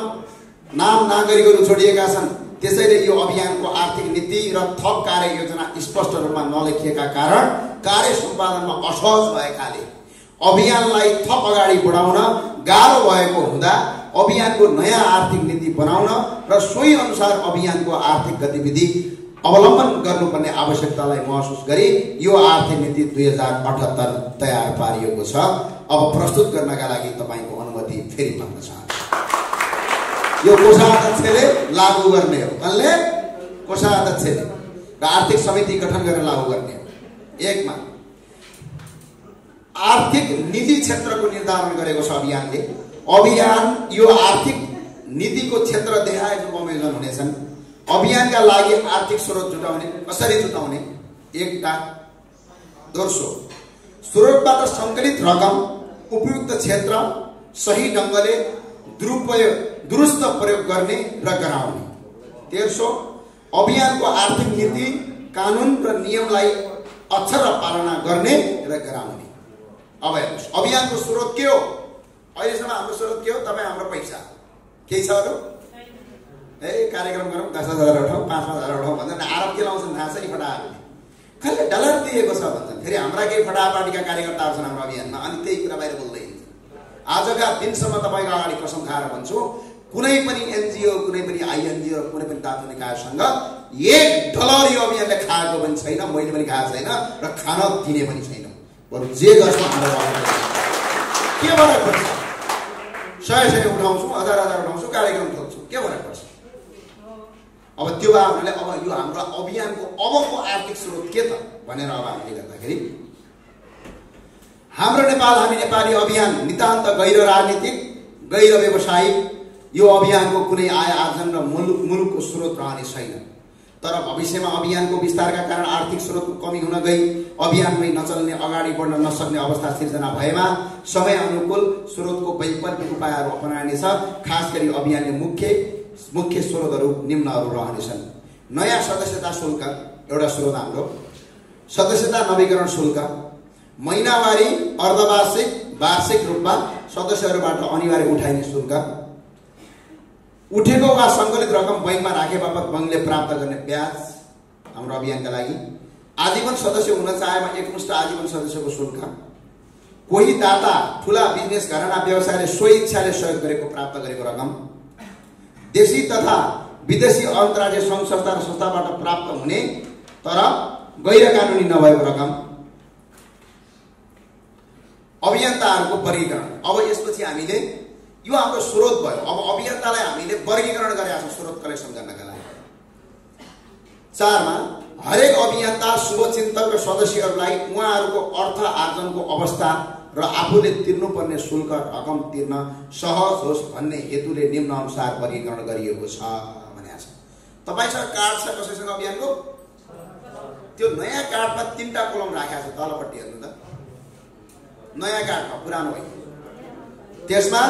नाम नागरिकहरू जोडिएका छन्। त्यसैले यो अभियानको आर्थिक नीति र थप कार्य योजना स्पष्ट रूपमा नलेखिएका कारण कार्य सम्पादनमा असहज भएकाले अभियानलाई थप अगाडि बढाउन गाह्रो भएको हुँदा अभियानको नयाँ आर्थिक नीति बनाउन र सोही अनुसार अभियानको आर्थिक गतिविधि अवलम्बन गर्नुपर्ने आवश्यकतालाई महसुस गरी यो आर्थिक नीति 2078 तयार पारिएको छ। अब प्रस्तुत गर्नका लागि तपाईको अनुमति फेरि माग्न चाहन्छु। यो कोषाध्यक्षले लागू गर्ने हो। कसले? कोषाध्यक्षले र आर्थिक समिति गठन गरेर लागू गर्ने हो। 1 मा आर्थिक नीति क्षेत्रको निर्धारण गरेको छ अभियानले। अभियान यो आर्थिक नीतिको क्षेत्र देखाएको बमोजिम हुनेछन्। अभियानका लागि आर्थिक स्रोत जुटाउने, कसरी जुटाउने? 1 टा दोस्रो स्रोतबाट सङ्कलित रकम उपयुक्त क्षेत्र सही ढङ्गले दुरुस्त प्रयोग गर्ने र गराउने। तेस्रो अभियानको आर्थिक नीति, कानुन र नियमलाई अक्षर पालना गर्ने र गराउने। अब हेर्नुहोस्, अभियानको स्रोत के हो? अहिलेसम्म हाम्रो स्रोत के हो? तपाईँ हाम्रो पैसा केही छ अरू? कार्यक्रम गरौँ, 10,000 उठाउँ, 5,000 उठाउँ भन्छन्। आरोप के लाउँछन् थाहा छ नि? फटाहाहरूले कसले डलर दिएको छ भन्छन्। फेरि हाम्रा केही फटाहा पार्टीका कार्यकर्ताहरू छन् हाम्रो अभियानमा, अनि त्यही कुरा बाहिर बोल्दै हिँड्छन्। आजका दिनसम्म तपाईँको अगाडि कसम खाएर भन्छु, कुनै पनि एनजिओ, कुनै पनि आइएनजिओ, कुनै पनि दातु निकायसँग $1 यो अभियानले खाएको पनि छैन, मैले पनि खाएको छैन र खान दिने पनि छैन। बरु जे गर्छ हाम्रो के फरक पर्छ? 100 उठाउँछु, 1000 उठाउँछु, कार्यक्रम खोल्छु, के फरक पर्छ? अब त्यो भावनाले अब यो हाम्रो अभियानको अबको आर्थिक स्रोत के त भनेर अब हामीले गर्दाखेरि हाम्रो नेपाल हामी नेपाली अभियान नितान्त गैर राजनीतिक गैर व्यावसायिक यो अभियानको कुनै आय आर्जन र मुलुकको स्रोत रहने छैन। तर भविष्यमा अभियानको विस्तारका कारण आर्थिक स्रोतको कमी हुन गई अभियानमै नचल्ने अगाडि बढ्न नसक्ने अवस्था सिर्जना भएमा समय अनुकूल स्रोतको वैकल्पिक उपायहरू अपनाइनेछ। खास गरी अभियानले मुख्य स्रोतहरू निम्नहरू रहनेछन्। नयाँ सदस्यता शुल्क एउटा स्रोत हाम्रो, सदस्यता नवीकरण शुल्क, महिनावारी अर्धवार्षिक वार्षिक रूपमा सदस्यहरूबाट अनिवार्य उठाइने शुल्क, उठेको वा सङ्कलित रकम बैङ्कमा राखे बापत बैङ्कले प्राप्त गर्ने ब्याज हाम्रो अभियानका लागि, आजीवन सदस्य हुन चाहेमा एकमुष्ट आजीवन सदस्यको शुल्क, कोही दाता ठुला बिजनेस घराना व्यवसायले स्वइच्छाले सहयोग गरेको प्राप्त गरेको रकम, देशी तथा विदेशी अन्तर्राष्ट्रिय सङ्घ संस्था र संस्थाबाट प्राप्त हुने तर गैर कानुनी नभएको रकम, अभियन्ताहरूको वर्गीकरण। अब यसपछि हामीले यो हाम्रो स्रोत भयो। अब अभियन्तालाई हामीले वर्गीकरण गरेका छौँ स्रोत कलेक्सन गर्नका लागि। 4 मा हरेक अभियन्ता शुभचिन्तक र सदस्यहरूलाई उहाँहरूको अर्थ आर्जनको अवस्था र आफूले तिर्नुपर्ने शुल्क रकम तिर्न सहज होस् भन्ने हेतुले निम्न अनुसार वर्गीकरण गरिएको छ भनेको छ। तपाईसँग कार्ड छ कसैसँग अभियानको? त्यो नयाँ कार्डमा 3टा कोलम राखेको छ, तलपट्टि हेर्नु त। नयाँ कार्डमा पुरानो होइन। त्यसमा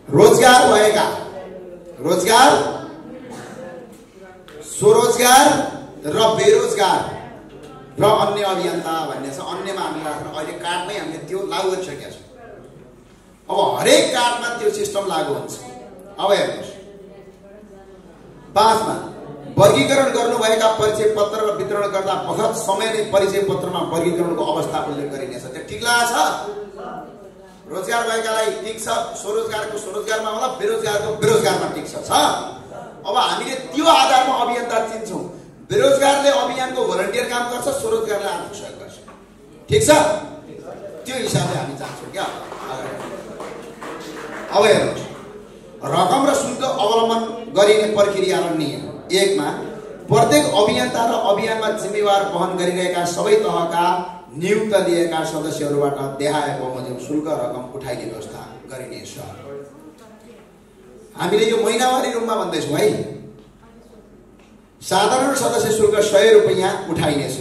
रोजगार भएका, रोजगार, स्वरोजगार र बेरोजगार र अन्य अभियन्ता भन्ने छ। अन्यमा हामीले राख्न अहिले कार्डमै हामीले त्यो लागू गरिसकेका छौँ। अब हरेक कार्डमा त्यो सिस्टम लागू हुन्छ। अब हेर्नुहोस् 5 मा वर्गीकरण गर्नुभएका परिचय पत्र र वितरण गर्दा बखत समय नै परिचय पत्रमा वर्गीकरणको अवस्था उल्लेख गरिनेछ। त्यो ठिक लागेको छ? रोजगार भएकालाई ठिक छ, स्वरोजगारको स्वरोजगारमा होला, बेरोजगारको बेरोजगारमा ठिक छ। अब हामीले त्यो आधारमा अभियन्ता चिन्छौँ। बेरोजगारले अभियानको भोलिन्टियर काम गर्छ, स्वरोजगारले आर्थिक सहयोग गर्छ। ठिक छ? त्यो हिसाबले हामी जान्छौँ क्या। अब हेर्नुहोस् रकम र शुल्क अवलम्बन गरिने प्रक्रिया र नियम। 1 मा प्रत्येक अभियन्ता र अभियानमा जिम्मेवार वहन गरिरहेका सबै तहका नियुक्त लिएका सदस्यहरूबाट देहाय बमोजिम शुल्क रकम उठाइने व्यवस्था गरिनेछ। हामीले यो महिनावारी रूपमा भन्दैछौँ है। साधारण सदस्य शुल्क 100 रुपैयाँ उठाइनेछ।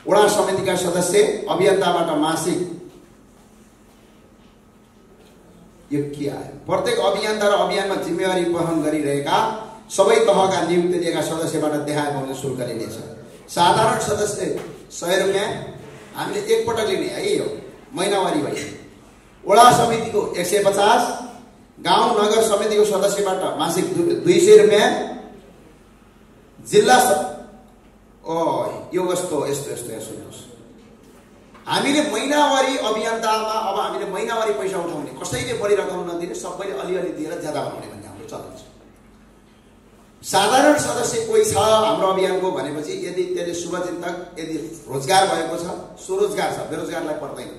वडा समितिका सदस्य अभियन्ताबाट मासिक, यो के आयो? प्रत्येक अभियन्ता र अभियानमा जिम्मेवारी वहन गरिरहेका सबै तहका नियुक्त लिएका सदस्यबाट देहाय बमोजिम शुल्क लिनेछ। साधारण सदस्य 100 रुपैयाँ हामीले एकपटक लिने है, यो महिनावारी भयो। वडा समितिको 150, गाउँ नगर समितिको सदस्यबाट मासिक 200 रुपैयाँ, जिल्ला यो कस्तो यस्तो सुन्नुहोस्। हामीले महिनावारी अभियन्तामा अब हामीले महिनावारी पैसा उठाउने, कसैले बढी रकम नदिने, सबैले अलिअलि दिएर ज्यादा बनाउने भन्ने हाम्रो चलन छ। साधारण सदस्य कोही छ हाम्रो अभियानको भनेपछि यदि त्यसले शुभचिन्तक, यदि रोजगार भएको छ, स्वरोजगार छ, बेरोजगारलाई पर्दैन,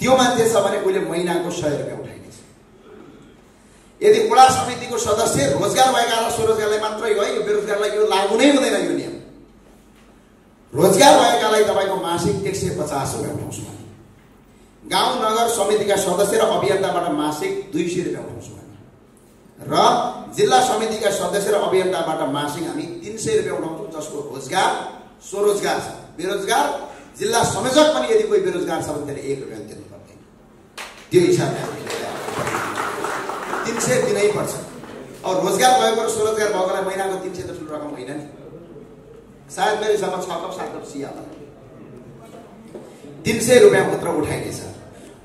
त्यो मान्छे छ भने उसले महिनाको 100 रुपैयाँ उठाइनेछ। यदि वडा समितिको सदस्य रोजगार भएका र स्वरोजगारलाई मात्रै हो, यो बेरोजगारलाई यो लागू नै हुँदैन यो नियम। रोजगार भएकालाई तपाईँको मासिक 150 रुपैयाँ उठाउँछु भने, गाउँ नगर समितिका सदस्य र अभियन्ताबाट मासिक 200 रुपैयाँ उठाउँछु भने, र जिल्ला समितिका सदस्य र अभियन्ताबाट मासिक हामी 300 रुपैयाँ उठाउँछौँ, जसको रोजगार स्वरोजगार छ। बेरोजगार जिल्ला संयोजक पनि यदि कोही बेरोजगार छ भने त्यसले 1 रुपैयाँ दिनु पर्दैन। त्यो हिसाबले हामीले 300 दिनै पर्छ। अब रोजगार भएको र स्वरोजगार भएकोलाई महिनाको 300 त ठुलो रकम होइन नि। सायद मेरो हिसाबमा 6 कप 7 कप चिया 300 रुपैयाँ मात्र उठाइनेछ।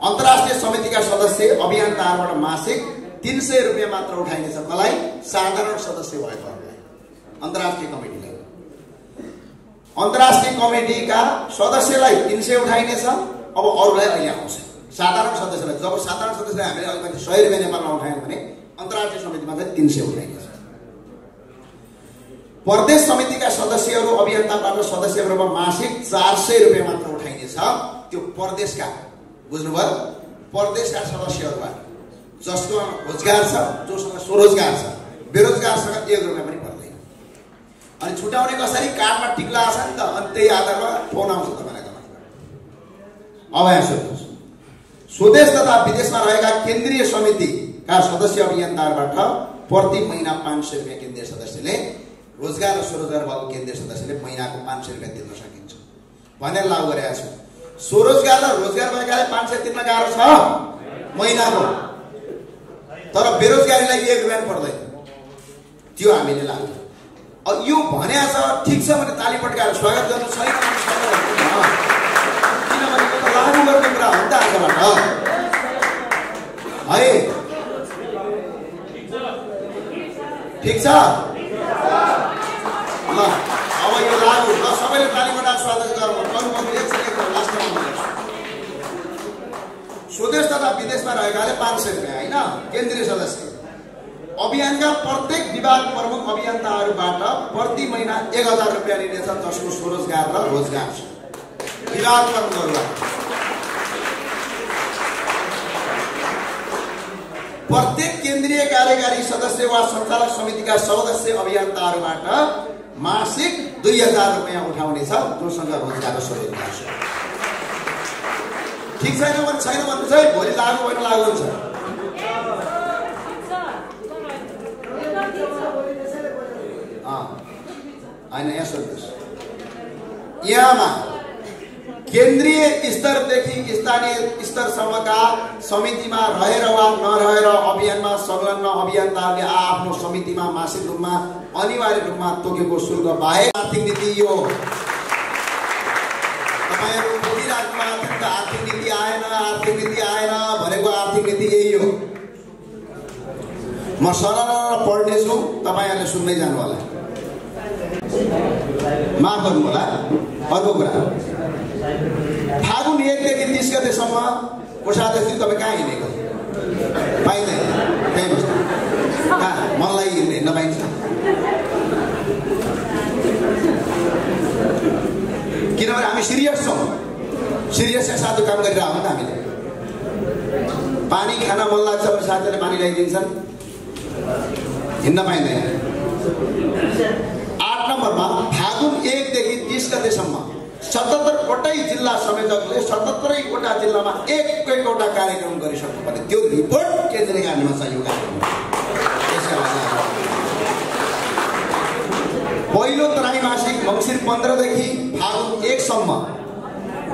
अन्तर्राष्ट्रिय समितिका सदस्य अभियन्ताहरूबाट मासिक 300 रुपैयाँ मात्र उठाइनेछ। मलाई साधारण सदस्य भएकोहरूलाई, अन्तर्राष्ट्रिय कमिटीलाई, अन्तर्राष्ट्रिय कमिटीका सदस्यलाई 300 उठाइनेछ। अब अरूलाई अहिले आउँछ साधारण सदस्यलाई। जब साधारण सदस्यलाई हामीले अलिकति 100 रुपैयाँ नेपालमा उठायौँ भने अन्तर्राष्ट्रिय समितिमा चाहिँ 300 उठाइनेछ। प्रदेश समितिका सदस्यहरू अभियन्ताबाट सदस्यहरूमा मासिक 400 रुपैयाँ मात्र उठाइनेछ। त्यो प्रदेशका, बुझ्नुभयो, प्रदेशका सदस्यहरूबाट जसको रोजगार छ, जोसँग स्वरोजगार छ, बेरोजगारसँग 1 रुपैयाँ पनि पर्दैन। अनि छुट्याउने कसरी? कार्डमा टिक लागेको छ नि त, अनि त्यही आधारमा फोन आउँछ तपाईँलाई। अब यहाँ सोध्नुहोस्, स्वदेश तथा विदेशमा रहेका केन्द्रीय समितिका सदस्य अभियन्ताहरूबाट प्रति महिना 500 रुपियाँ केन्द्रीय सदस्यले, रोजगार र स्वरोजगार भएको केन्द्रीय सदस्यले महिनाको 500 रुपियाँ तिर्न सकिन्छ भनेर लागू गरेका छु। स्वरोजगार र रोजगार भएकाले 500 तिर्न गाह्रो छ महिनाको, तर बेरोजगारीलाई 1 रुपियाँ पर्दैन, त्यो हामीले लागू। अब यो भनेको छ ठिक छ भने ताली पड्काएर स्वागत गर्नु छैन, किनभने यो त लागू गर्ने कुरा हो नि त आजबाट है। ठिक छ ल, अब यो लागू ल, सबैले ताली पड्काएर स्वागत गरौँ। स्वदेश तथा विदेशमा रहेकाले 500 रुपियाँ होइन केन्द्रीय सदस्य। अभियानका प्रत्येक विभाग प्रमुख अभियन्ताहरूबाट प्रति महिना 1000 रुपियाँ लिनेछ, जसको स्वरोजगार र रोजगार छ। विभाग प्रमुखहरूलाई प्रत्येक केन्द्रीय कार्यकारी सदस्य वा सञ्चालक समितिका सदस्य अभियन्ताहरूबाट मासिक 2000 रुपियाँ उठाउनेछ, जोसँग रोजगार र स्वरोजगार छ। ठिक छैन भने छैन भन्नुहोस् है, भोलि लागू भएर लागू हुन्छ। होइन, यहाँ सोध्नुहोस्, यहाँमा केन्द्रीय स्तरदेखि स्थानीय स्तरसम्मका समितिमा रहेर वा नरहेर अभियानमा संलग्न अभियन्ताहरूले आफ्नो समितिमा मासिक रूपमा अनिवार्य रूपमा तोकेको शुल्क बाहेक आर्थिक नीति यो तपाईँहरू बोलिराख्नु भएको थियो नि त, आर्थिक नीति आएन भनेको आर्थिक नीति यही हो। म सरल पढ्नेछु, तपाईँहरूले सुन्दै जानु होला, माफ गर्नु होला। अर्को कुरा, फागुन 1 देखि 30 गतेसम्म कोषाध्यक्ष तपाईँ कहाँ हिँडेको पाइँदैन, त्यहीँ बस्नु कहाँ मलाई हिँड्न पाइन्छ। किनभने हामी सिरियस छौँ, सिरियसका साथ काम गरिरहेको नि त हामीले। पानी खान मन लाग्छ भने साथीहरूले पानी ल्याइदिन्छन्, हिँड्न पाइँदैन। 8 नम्बरमा फागुन 1 देखि 30 गतेसम्म 77 वटै जिल्ला संयोजकले 77 वटा जिल्लामा एक-एकवटा कार्यक्रम गरिसक्नु पर्ने, त्यो रिपोर्ट केन्द्रीय कार्यालयमा छ। यो कार्यक्रम पहिलो त्रैमासिक मङ्सिर 15 देखि फागुन 1 सम्म,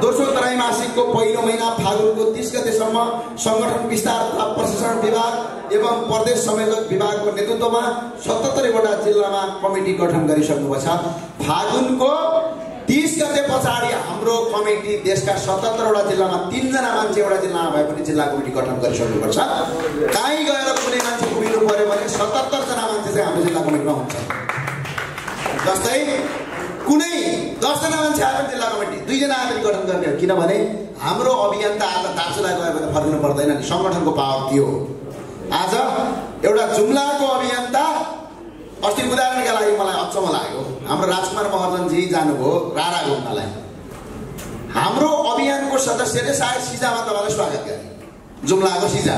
दोस्रो त्रैमासिकको पहिलो महिना फागुनको 30 गतेसम्म संगठन विस्तार तथा प्रशासन विभाग एवं प्रदेश संयोजक विभागको नेतृत्वमा 77 वटा जिल्लामा कमिटी गठन गरिसक्नुपर्छ। फागुनको 30 गते पछाडि हाम्रो कमिटी देशका 77 वटा जिल्लामा 3 जना मान्छे एउटा जिल्लामा भए पनि जिल्ला कमिटी गठन गरिसक्नुपर्छ। कहीँ गएर कुनै मान्छे उभिनु पर्यो भने 77 जना मान्छे चाहिँ हाम्रो जिल्ला कमिटीमा हुन्छ। जस्तै कुनै 10 जना मान्छे आएर जिल्ला कमिटी 2 जना आएर गठन गर्ने हो, किनभने हाम्रो अभियन्ता आज दार्चुला गयो भने फर्किनु पर्दैन नि, सङ्गठनको पावर त्यो हो। आज एउटा जुम्लाको अभियन्ता, अस्ति उदाहरणका लागि मलाई अचम्म लाग्यो, हाम्रो राजकुमार महर्जनजी जानुभयो रारा घुम्नलाई, हाम्रो अभियानको सदस्यले सायद सिजामा तपाईँलाई स्वागत गरे, जुम्लाको सिजा।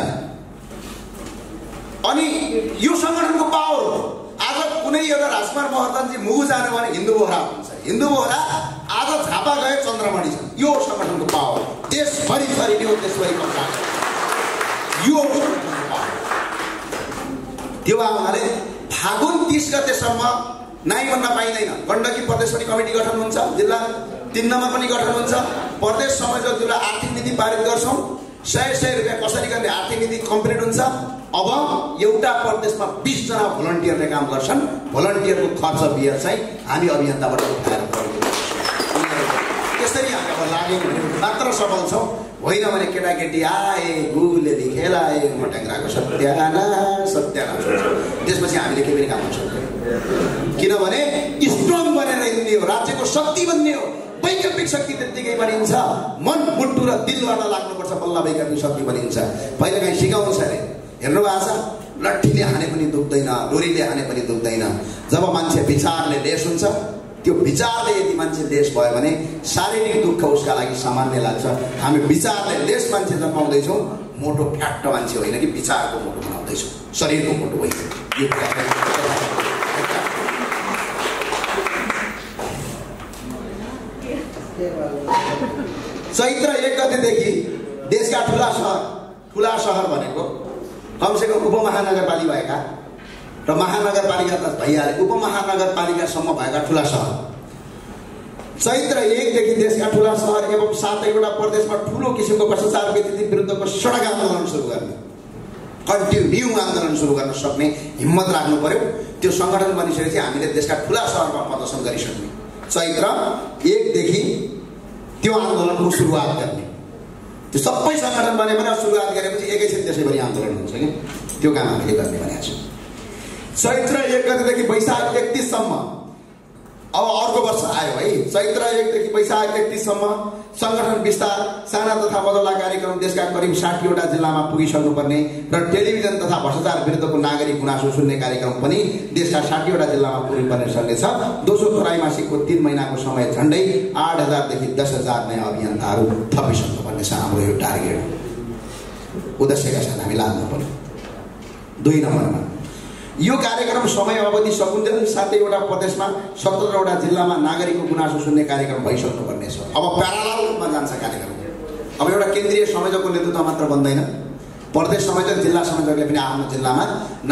अनि यो सङ्गठनको पावर हो। आज कुनै एउटा राजकुमार महर्जनजी मुगु जानु भने हिन्दू बोहरा हुन्छ, हिन्दू बोहरा आज झापा गए चन्द्रमणि छ। यो सङ्गठनको पावर देशभरि छरिने हो, देशभरि कब्जा यो त्यो हुनाले फागुन 30 गतेसम्म नाइ भन्न पाइँदैन। गण्डकी प्रदेश पनि कमिटी गठन हुन्छ, जिल्ला 3 नम्बर पनि गठन हुन्छ, प्रदेश संयोजकद्वारा आर्थिक नीति पारित गर्छौँ। 100 रुपियाँ कसरी गर्ने आर्थिक नीति कम्प्लिट हुन्छ। अब एउटा प्रदेशमा 20 जना भोलन्टियरले काम गर्छन्, भोलन्टियरको खर्च बियर चाहिँ हामी अभियन्ताबाट उठाएर त्यसरी हामी अब लाग्यौँ भने मात्र सफल छौँ, होइन भने केटाकेटी आए गुलेली खेलाए मट्याङ्ग्राको सत्यानाश त्यसपछि हामीले केही पनि काम गर्न सक्दैनौँ। किनभने स्ट्रङ बनेर हिँड्ने हो, राज्यको शक्ति बन्ने हो। वैकल्पिक शक्ति त्यत्तिकै बनिन्छ, मन मुटु र दिलबाट लाग्नुपर्छ, बल्ल वैकल्पिक शक्ति बनिन्छ। पहिला कहीँ सिकाउँछ अरे, हेर्नु भएको छ, लट्ठीले हाने पनि दुख्दैन, डोरीले हाने पनि दुख्दैन। जब मान्छे विचारले लेस हुन्छ, त्यो विचारले यदि मान्छे लेस भयो भने शारीरिक दुःख उसका लागि सामान्य लाग्छ। हामी विचारले लेस मान्छे जन्माउँदैछौँ, मोटो फ्याट मान्छे होइन कि विचारको मोटो बनाउँदैछौँ, शरीरको मोटो होइन। यो चैत्र 1 गतेदेखि देशका ठुला सहर भनेको कमसेकम उपमहानगरपालिका भएका र महानगरपालिका त भइहाले उपमहानगरपालिकासम्म भएका ठुला सहर चैत्र 1 देखि देशका ठुला सहर एवं 7वटा प्रदेशमा ठुलो किसिमको भ्रष्टाचार विकृति विरुद्धको सडक आन्दोलन सुरु गर्ने कन्टिन्यू आन्दोलन सुरु गर्न सक्ने हिम्मत राख्नु पर्यो। त्यो संगठन बनिसकेपछि हामीले देशका ठुला सहरमा प्रदर्शन गरिसक्ने चैत्र 1 देखि त्यो आन्दोलनको सुरुवात गर्ने। त्यो सबै संगठन बनेर सुरुवात गरेपछि एकैछिन देशैभरि आन्दोलन हुन्छ कि त्यो काम हामीले गर्ने भनेको छौँ। चैत्र 1 गतेदेखि वैशाख 31 सम्म अब अर्को वर्ष आयो है। चैत्र 1 देखि वैशाख 31 सम्म संगठन विस्तार साना तथा मझौला कार्यक्रम देशका करिब 60वटा जिल्लामा पुगिसक्नुपर्ने र टेलिभिजन तथा भ्रष्टाचार विरुद्धको नागरिक गुनासो सुन्ने कार्यक्रम पनि देशका 60वटा जिल्लामा पुगिनुपर्ने सर्नेछ। दोस्रो त्रैमासिकको 3 महिनाको समय झन्डै 8000 देखि 10000 नयाँ अभियन्ताहरू थपिसक्नुपर्ने छ हाम्रो यो टार्गेट उद्देश्यका साथ हामी लाग्नु पर्यो। 2 नम्बरमा यो कार्यक्रम समय अवधि सकुन्जेल 7वटा प्रदेशमा 17वटा जिल्लामा नागरिकको गुनासो सुन्ने कार्यक्रम भइसक्नुपर्ने छ। अब प्यारालाल रूपमा जान्छ कार्यक्रम। अब एउटा केन्द्रीय संयोजकको नेतृत्व मात्र बन्दैन, प्रदेश संयोजक जिल्ला संयोजकले पनि आफ्नो जिल्लामा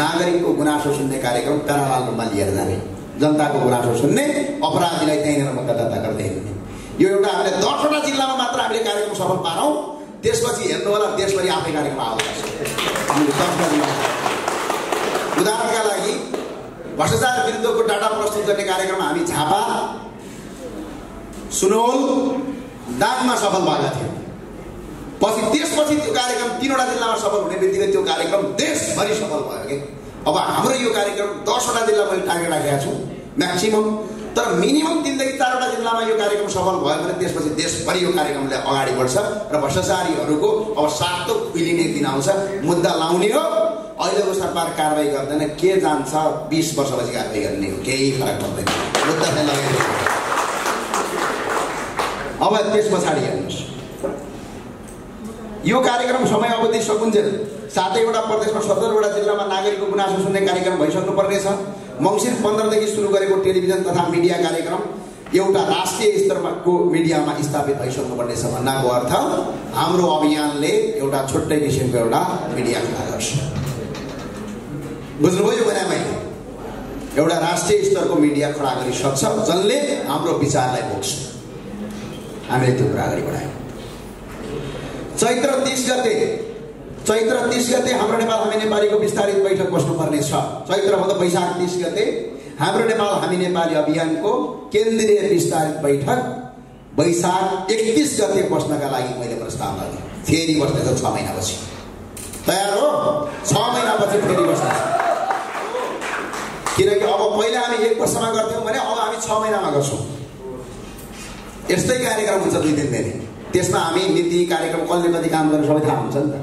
नागरिकको गुनासो सुन्ने कार्यक्रम प्यारालाल रूपमा लिएर जाने, जनताको गुनासो सुन्ने, अपराधीलाई त्यहीँनिर मुद्दा दर्ता गर्दै हिँड्ने। यो एउटा हामीले 10वटा जिल्लामा मात्र हामीले कार्यक्रम सफल पारौँ, त्यसपछि हेर्नु होला देशभरि आफै कार्यक्रम आउँछ। उदाहरणका लागि भ्रष्टाचार विरुद्धको डाटा प्रस्तुत गर्ने कार्यक्रम हामी झापा, सुनौल, दाङमा सफल भएका थियौँ। त्यसपछि त्यो कार्यक्रम 3वटा जिल्लामा सफल हुने बित्तिकै त्यो कार्यक्रम देशभरि सफल भयो कि। अब हाम्रो यो कार्यक्रम 10वटा जिल्ला मैले टार्गेट राखेका छु म्याक्सिमम, तर मिनिमम 3 देखि 4वटा जिल्लामा यो कार्यक्रम सफल भयो भने त्यसपछि देशभरि यो कार्यक्रमले अगाडि बढ्छ र भ्रष्टाचारीहरूको अब सातो खुलिने दिन आउँछ। मुद्दा लाउने हो, अहिलेको सरकार कारवाही गर्दैन, के जान्छ 20 वर्षपछि कारवाही गर्ने हो, केही फरक पर्दैन, मुद्दा चाहिँ लगाइदिन्छ। अब त्यस पछाडि हेर्नुहोस्, यो कार्यक्रम समय अवधि सकुन्जेल 7वटा प्रदेशमा 17वटा जिल्लामा नागरिकको गुनासो सुन्ने कार्यक्रम भइसक्नु पर्नेछ। मङ्सिर 15 देखि सुरु गरेको टेलिभिजन तथा मिडिया कार्यक्रम एउटा राष्ट्रिय स्तरको मिडियामा स्थापित भइसक्नुपर्नेछ। भन्नाको अर्थ हाम्रो अभियानले एउटा छुट्टै किसिमको एउटा मिडिया खडा गर्छ। बुझ्नुभयो भने मैले एउटा राष्ट्रिय स्तरको मिडिया खडा गरिसक्छ जसले हाम्रो विचारलाई बोक्छ। हामीले त्यो कुरा अगाडि बढायौँ। चैत्र 30 गते हाम्रो नेपाल हामी नेपालीको विस्तारित बैठक बस्नुपर्ने छ। चैत्र भन्दा वैशाख 30 गते हाम्रो नेपाल हामी नेपाली अभियानको केन्द्रीय विस्तारित बैठक वैशाख 31 गते बस्नका लागि मैले प्रस्ताव गरेँ। फेरि बस्ने छ 6 महिनापछि। तयार हो? 6 महिनापछि फेरि बस्ने छ। किनकि अब पहिला हामी 1 वर्षमा गर्थ्यौँ भने अब हामी 6 महिनामा गर्छौँ। यस्तै कार्यक्रम हुन्छ 2 दिन धेरै। त्यसमा हामी नीति कार्यक्रम कसले कति काम गर्ने सबै थाहा हुन्छ नि त।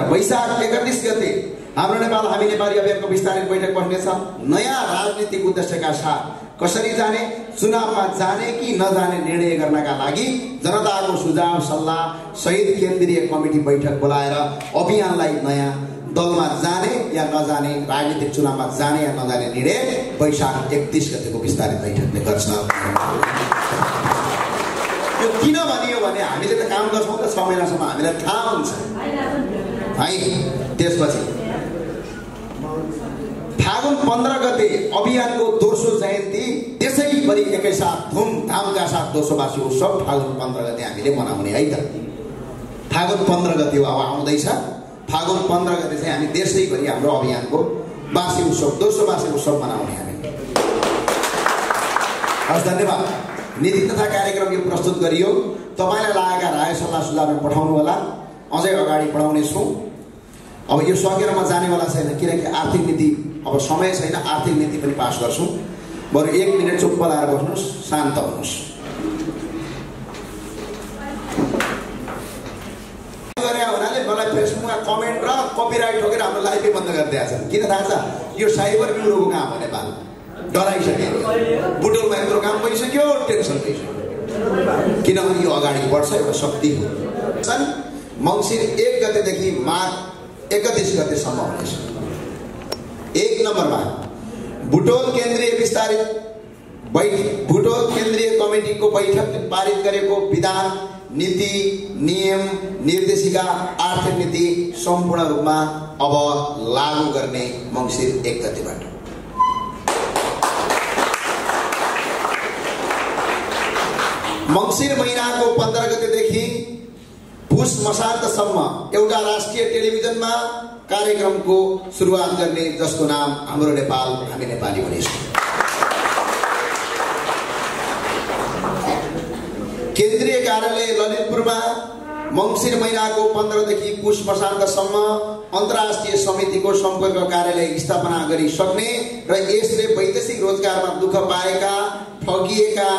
वैशाख 31 गते हाम्रो नेपाल हामी नेपाली अभियानको विस्तारित बैठक बस्नेछ। नयाँ राजनीतिक उद्देश्यका साथ कसरी जाने, चुनावमा जाने कि नजाने निर्णय गर्नका लागि जनताको सुझाव सल्लाह सहित केन्द्रीय कमिटी बैठक बोलाएर अभियानलाई नयाँ दलमा जाने या नजाने, राजनीतिक चुनावमा जाने या नजाने निर्णय वैशाख 31 गतेको विस्तारित बैठकले गर्छ। यो किन भनियो भने हामीले त काम गर्छौँ त 6 महिनासम्म हामीलाई थाहा हुन्छ है। त्यसपछि फागुन 15 गते अभियानको दोस्रो जयन्ती त्यसैभरि एकैसाथ धुमधामका साथ दोस्रोवासी उत्सव फागुन 15 गते हामीले मनाउने है त। फागुन 15 गते अब आउँदैछ। फागुन 15 गते चाहिँ हामी देशैभरि हाम्रो अभियानको वार्षिक उत्सव दोस्रो वार्षिक उत्सव मनाउने हामी। हस्, धन्यवाद। नीति तथा कार्यक्रम यो प्रस्तुत गरियो। तपाईँलाई लागेका राय सल्लाह सुझावमा पठाउनु होला, अझै अगाडि बढाउने छौँ। अब यो सकेर म जानेवाला छैन किनकि आर्थिक नीति अब समय छैन, आर्थिक नीति पनि पास गर्छौँ। बरु 1 मिनट चुप्प लाएर बस्नुहोस्, शान्त हुनुहोस्। हुनाले मलाई फेसबुकमा कमेन्ट र कपिराइट ठोकेर हाम्रो लाइभै बन्द गरिदिएको छ। किन थाहा छ? यो साइबर ब्युरोको काम हो। नेपाल डराइसक्यो, बुटोलमा यत्रो काम भइसक्यो, टेन्सन भइसक्यो। किनभने यो अगाडि बढ्छ, एउटा शक्ति हो। मङ्सिर 1 गतेदेखि माघ 31 गतेसम्म हुनेछ। 1 नम्बरमा बुटोल केन्द्रीय कमिटीको बैठकले पारित गरेको विधान, नीति, नियम, निर्देशिका, आर्थिक नीति सम्पूर्ण रूपमा अब लागू गर्ने मङ्सिर 1 गतेबाट। मङ्सिर महिनाको 15 गतेदेखि पुष मसान्तसम्म एउटा राष्ट्रिय टेलिभिजनमा कार्यक्रमको सुरुवात गर्ने, जसको नाम हाम्रो नेपाल हामी नेपाली भनिन्छ। केन्द्रीय कार्यालय ललितपुरमा मङ्सिर महिनाको 15 देखि पुष मसान्तसम्म अन्तर्राष्ट्रिय समितिको सम्पर्क कार्यालय स्थापना गरिसक्ने र यसले वैदेशिक रोजगारमा दुःख पाएका, ठगिएका,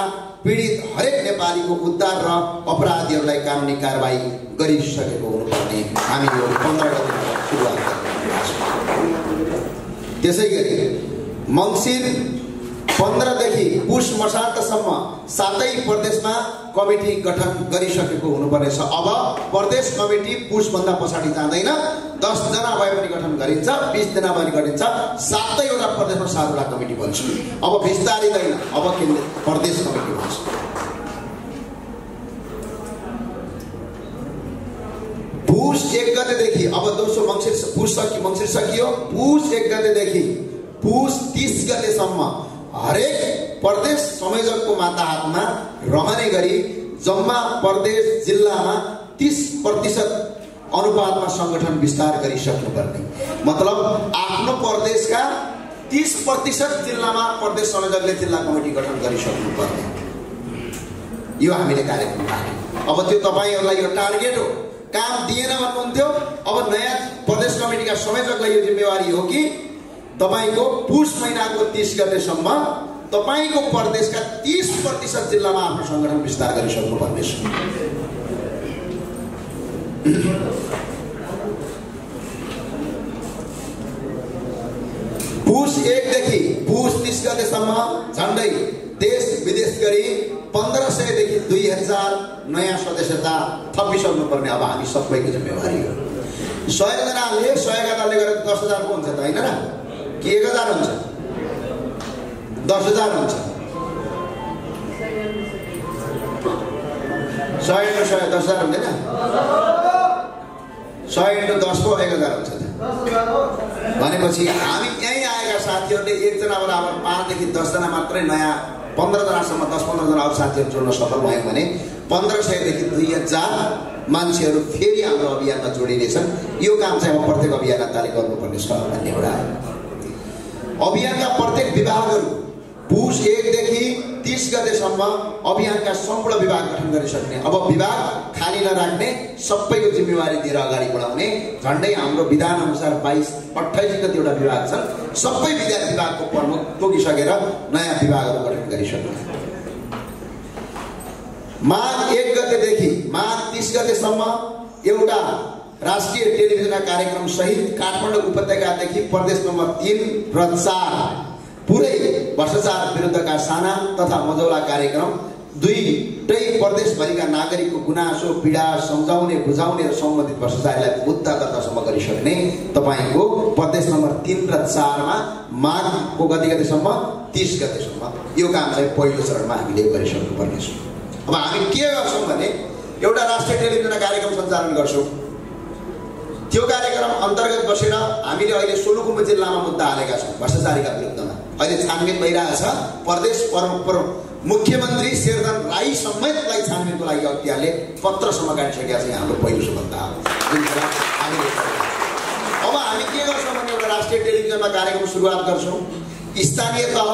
पीडित हरेक नेपालीको उद्धार र अपराधीहरूलाई कानुनी कारबाही गरिसकेको हुनुपर्ने हामी यो 15 गतेबाट सुरुवात गरेका छौँ। त्यसैगरी मङ्सिर 15 देखि पुष मसान्तसम्म 7 प्रदेशमा कमिटी गठन गरिसकेको हुनुपर्ने छ। अब प्रदेश कमिटी पुषभन्दा पछाडि जाँदैन, 10 जना भए पनि गठन गरिन्छ, 20 जना पनि गरिन्छ, 7वटा प्रदेशमा 7वटा कमिटी बन्छ। अब विस्तारिँदैन, अब प्रदेश कमिटी बन्छ। पुष 1 गतेदेखि अब दोस्रो मङ्सिर मङ्सिर सकियो। पुष 1 गतेदेखि पुष 30 गतेसम्म हरेक प्रदेश संयोजकको माताहतमा रहने गरी जम्मा प्रदेश जिल्लामा 30% अनुपातमा संगठन विस्तार गरिसक्नुपर्ने। मतलब आफ्नो प्रदेशका 30% जिल्लामा प्रदेश संयोजकले जिल्ला कमिटी गठन गरिसक्नुपर्ने। यो हामीले कार्यक्रम राख्यौँ। अब त्यो तपाईहरुलाई यो टार्गेट हो, काम दिएन भन्नुहुन्थ्यो। अब नयाँ प्रदेश कमिटीका संयोजकलाई यो जिम्मेवारी हो कि तपाईको पुष महिनाको 30 गतेसम्म तपाईको प्रदेशका 30% जिल्लामा आफ्नो संगठन विस्तार गरिसक्नुपर्ने छ। पुष 1 देखि पुष 30 गतेसम्म झन्डै देश विदेश गरी 1500 देखि 2000 नयाँ सदस्यता थपिसक्नुपर्ने अब हामी सबैको जिम्मेवारी हो। 100 जनाले 100 गताले गरेर 10,000 को हुन्छ त हैन र? के 1000 हुन्छ? 10,000 हुन्छ। 100 into 100 10,000 हुँदैन? 100 into 10 को 1,000 हुन्छ। भनेपछि हामी यही आएका साथीहरूले 1 जना बराबर 5 देखि 10 जना मात्रै नयाँ 15 जनासम्म 10-15 जना अरू साथीहरू जोड्न सफल भयौँ भने 1500 देखि 2000 मान्छेहरू फेरि हाम्रो अभियानमा जोडिनेछन्। यो काम चाहिँ अब प्रत्येक अभियानताले गर्नुपर्ने छ भन्ने एउटा अभियानका प्रत्येक विभागहरू पुष 1 देखि 30 गतेसम्म अभियानका सम्पूर्ण विभाग गठन गरिसक्ने। अब विभाग खाली नराख्ने, सबैको जिम्मेवारी दिएर अगाडि बढाउने। झन्डै हाम्रो विधान अनुसार 28 कतिवटा विभाग छन्। सबै विभागको प्रमुख तोकिसकेर नयाँ विभागहरू गठन गरिसक्ने। माघ 1 गतेदेखि माघ 30 गतेसम्म एउटा राष्ट्रिय टेलिभिजन कार्यक्रम सहित काठमाडौँ उपत्यकादेखि प्रदेश नम्बर 3 र 4 पुरै भ्रष्टाचार विरुद्धका साना तथा मझौला कार्यक्रम दुईटै प्रदेशभरिका नागरिकको गुनासो पीडा सम्झाउने, बुझाउने र सम्बन्धित भ्रष्टाचारीलाई मुद्दा दर्तासम्म गरिसक्ने तपाईको प्रदेश नम्बर 3 र 4 मा माघको गतिसम्म 30 गतेसम्म यो काम चाहिँ पहिलो चरणमा हामीले गरिसक्नुपर्ने छ। अब हामी के गर्छौं भने एउटा राष्ट्रिय टेलिभिजन कार्यक्रम सञ्चालन गर्छौं। त्यो कार्यक्रम अन्तर्गत बसेर हामीले अहिले सोलुखुम्बु जिल्लामा मुद्दा हालेका छौं भ्रष्टाचारीका विरुद्धमा। अहिले छानबिन भइरहेछ। प्रदेश मुख्यमन्त्री शेरधन राई समेतलाई छानबिनको लागि अख्तियारले पत्रसम्म गाडिसकेका छ। हाम्रो पहिलो सफलता हो। अब हामी के गर्छौं भने एउटा राष्ट्रिय टेलिभिजनमा कार्यक्रम सुरुवात गर्छौं। स्थानीय तह,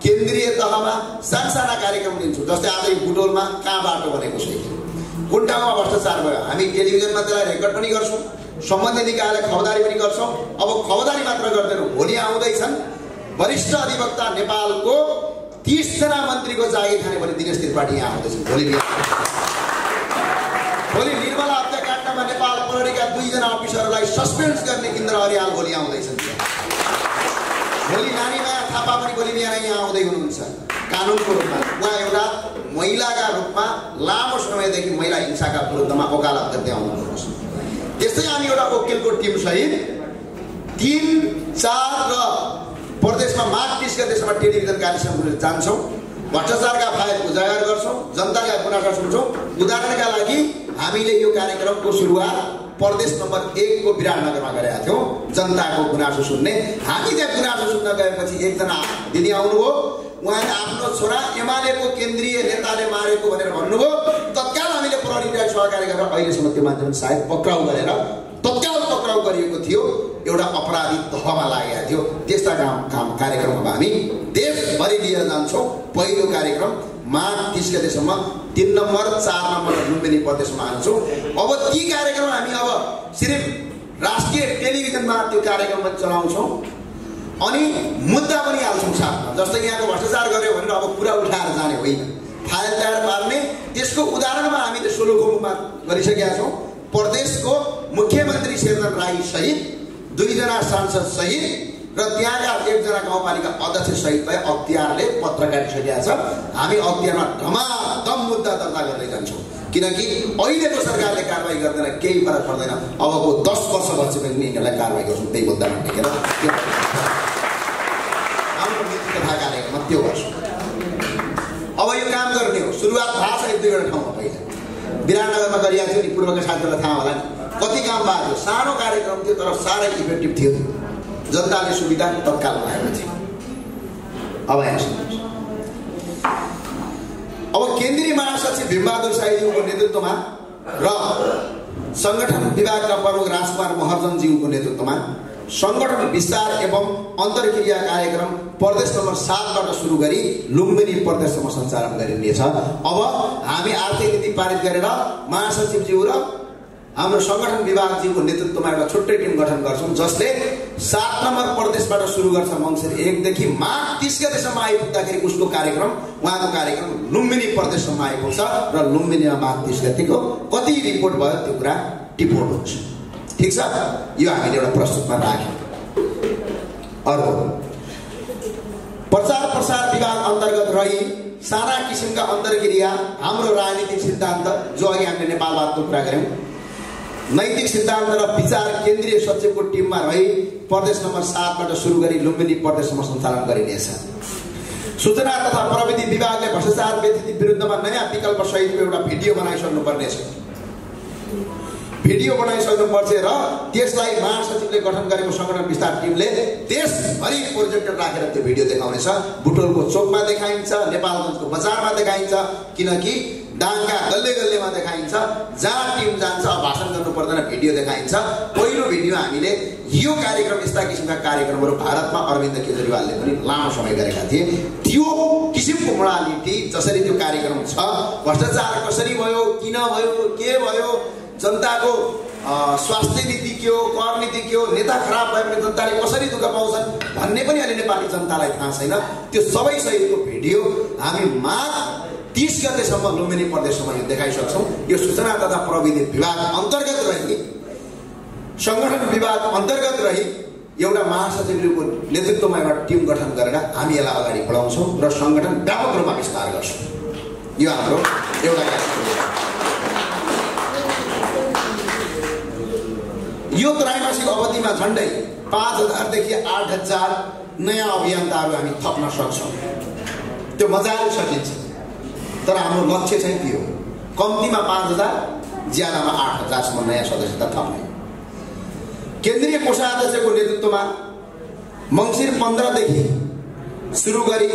केन्द्रीय तहमा साना कार्यक्रम दिन्छौं। जस्तै आज बुटोलमा कहाँ बाटो बनेको छ, कुन ठाउँमा भ्रष्टाचार भयो, हामी टेलिभिजनमा त्यसलाई रेकर्ड पनि गर्छौं। सम्बन्धित निकायलाई खबरदारी पनि गर्छौं। अब खबरदारी मात्र गर्दैनौं, भोलि आउँदैछन् वरिष्ठ अधिवक्ता नेपालको 30 जना मन्त्रीको जागिर खाने भने दिनेश त्रिपाठी यहाँ आउँदैछन्। भोलि निर्मला हत्याकाण्डमा नेपाल प्रहरीका 2 जना अफिसरहरूलाई सस्पेन्ड गर्ने इन्द्र अर्याल भोलि आउँदैछन्। भोलि नानीमाया थापा पनि भोलि बिहान यहाँ आउँदै हुनुहुन्छ कानुनको रूपमा। उहाँ एउटा महिलाका रूपमा लामो समयदेखि महिला हिंसाका विरुद्धमा वकालत गर्दै आउनुहुन्छ। त्यस्तै हामी एउटा वकिलको टिम सहित 3, 4 र प्रदेशमा माघ 30 गतेसम्म टेलिभिजन कार्यक्रमहरू जान्छौँ, भ्रष्टाचारका फाइल उजागर गर्छौँ, जनताका गुनासो सुन्छौँ। उदाहरणका लागि हामीले यो कार्यक्रमको सुरुवात प्रदेश नम्बर 1 को विराटनगरमा गरेका थियौँ, जनताको गुनासो सुन्ने। हामी त्यहाँ गुनासो सुन्न गएपछि एकजना दिदी आउनुभयो, उहाँले आफ्नो छोरा एमालेको केन्द्रीय नेताले मारेको भनेर भन्नुभयो। तत्काल हामीले प्रहरीलाई सहकारी गरेर अहिलेसम्म त्यो मान्छेलाई सायद पक्राउ गरेर तत्काल पक्राउ गरिएको थियो, एउटा अपराधी तहमा लागेको थियो। त्यस्ता काम कार्यक्रममा हामी देशभरि लिएर जान्छौँ। पहिलो कार्यक्रम माघ 30 गतेसम्म 3 नम्बर 4 नम्बर लुम्बिनी प्रदेशमा हाल्छौँ। अब ती कार्यक्रम हामी अब सिर्फ राष्ट्रिय टेलिभिजनमा त्यो कार्यक्रम चलाउँछौँ अनि मुद्दा पनि हाल्छौँ साथमा। जस्तै यहाँको भ्रष्टाचार गर्यो भनेर अब कुरा उठाएर जाने होइन, फाइल तयार पार्ने। त्यसको उदाहरणमा हामीले सोलुखुम्बुमा गरिसकेका छौँ। प्रदेशको मुख्यमन्त्री शेरचन राई सहित 2 जना सांसद सहित र त्यहाँका 1 जना गाउँपालिका अध्यक्ष सहित अख्तियारले पत्र काटिसकेका छ। हामी अख्तियारमा धमाधम मुद्दा दर्ता गर्दै जान्छौँ, किनकि अहिलेको सरकारले कारवाही गर्दैन, केही फरक पर्दैन। अबको 10 वर्ष भएपछि पनि यिनीहरूलाई कारवाही गर्छौँ त्यही मुद्दामा टेकेर। हाम्रो नीति तथा कार्यक्रममा त्यो गर्छौँ। अब यो काम गर्ने हो, सुरुवात थाहा छ 1-2 वटा ठाउँमा। पहिला विराटनगरमा गरिएको थियो नि, पूर्वका साथीहरूलाई थाहा होला नि, कति काम भएको थियो। सानो कार्यक्रम थियो तर साह्रै इफेक्टिभ थियो, जनताले सुविधा तत्काल पाएको थियो। अब यहाँ अब केन्द्रीय महासचिव भीमबहादुर शाहीज्यूको नेतृत्वमा र संगठन विभागका प्रमुख राजकुमार महर्जनज्यूको नेतृत्वमा संगठन विस्तार एवं अन्तर्क्रिया कार्यक्रम प्रदेश नम्बर 7बाट सुरु गरी लुम्बिनी प्रदेशसम्म सञ्चालन गरिनेछ। अब हामी आर्थिक नीति पारित गरेर महासचिवज्यू र हाम्रो संगठन विभागज्यूको नेतृत्वमा एउटा छुट्टै टिम गठन गर्छौँ, जसले 7 नम्बर प्रदेशबाट सुरु गर्छ। मङ्सिर 1 देखि माघ 30 गतेसम्म आइपुग्दाखेरि उसको कार्यक्रम, उहाँको कार्यक्रम लुम्बिनी प्रदेशसम्म आइपुग्छ र लुम्बिनीमा माघ 30 गतिको कति रिपोर्ट भयो त्यो कुरा टिपोर्ट हुन्छ। ठिक छ, यो हामीले एउटा प्रस्तुतमा राख्यौँ। अर्को प्रचार प्रसार विभाग अन्तर्गत रही साना किसिमका अन्तर्क्रिया हाम्रो राजनीतिक सिद्धान्त, जो अघि हामीले नेपालवादको कुरा गऱ्यौँ, नैतिक सिद्धान्त र विचार केन्द्रीय सचिवको टिममा रही प्रदेश नम्बर 7बाट सुरु गरी लुम्बिनी प्रदेशसम्म सञ्चालन गरिनेछ। सूचना तथा प्रविधि विभागले भ्रष्टाचार व्यक्ति विरुद्धमा नयाँ विकल्प सहितको एउटा भिडियो बनाइसक्नु पर्नेछ। भिडियो बनाइसक्नुपर्छ र त्यसलाई महासचिवले गठन गरेको संगठन विस्तार टिमले देशभरि प्रोजेक्टर राखेर त्यो भिडियो देखाउनेछ। बुटोलको चोकमा देखाइन्छ, नेपालगञ्जको बजारमा देखाइन्छ, किनकि डाङ्गा गल्ले गल्लेमा देखाइन्छ। जहाँ टिम जान्छ भाषण गर्नु पर्दैन, भिडियो देखाइन्छ। पहिलो भिडियो हामीले यो कार्यक्रम, यस्ता किसिमका कार्यक्रमहरू भारतमा अरविन्द केजरीवालले पनि लामो समय गरेका थिए। त्यो किसिमको मोडालिटी जसरी त्यो कार्यक्रम छ, भ्रष्टाचार कसरी भयो, किन भयो, के भयो, जनताको स्वास्थ्य नीति के हो, कर नीति के हो, नेता खराब भयो भने जनताले कसरी दुःख पाउँछन् भन्ने पनि अहिले नेपाली जनतालाई थाहा छैन। त्यो सबै सहितको भिडियो हामी माघ 30 गतेसम्म लुम्बिनी प्रदेशसम्म यो देखाइसक्छौँ। यो सूचना तथा प्रविधि विभाग अन्तर्गत रही, संगठन विभाग अन्तर्गत रही एउटा महासचिवको नेतृत्वमा एउटा टिम गठन गरेर हामी यसलाई अगाडि बढाउँछौँ र संगठन व्यापक रूपमा विस्तार गर्छौँ। यो हाम्रो एउटा यो त्रैमासिक अवधिमा झन्डै 5000 देखि 8000 नयाँ अभियन्ताहरू हामी थप्न सक्छौँ। त्यो मजाले सकिन्छ, तर हाम्रो लक्ष्य चाहिँ के हो? कम्तीमा 5000, ज्यादामा 8000सम्म नयाँ सदस्यता थप्ने। केन्द्रीय कोषाध्यक्षको नेतृत्वमा मङ्सिर 15 देखि सुरु गरी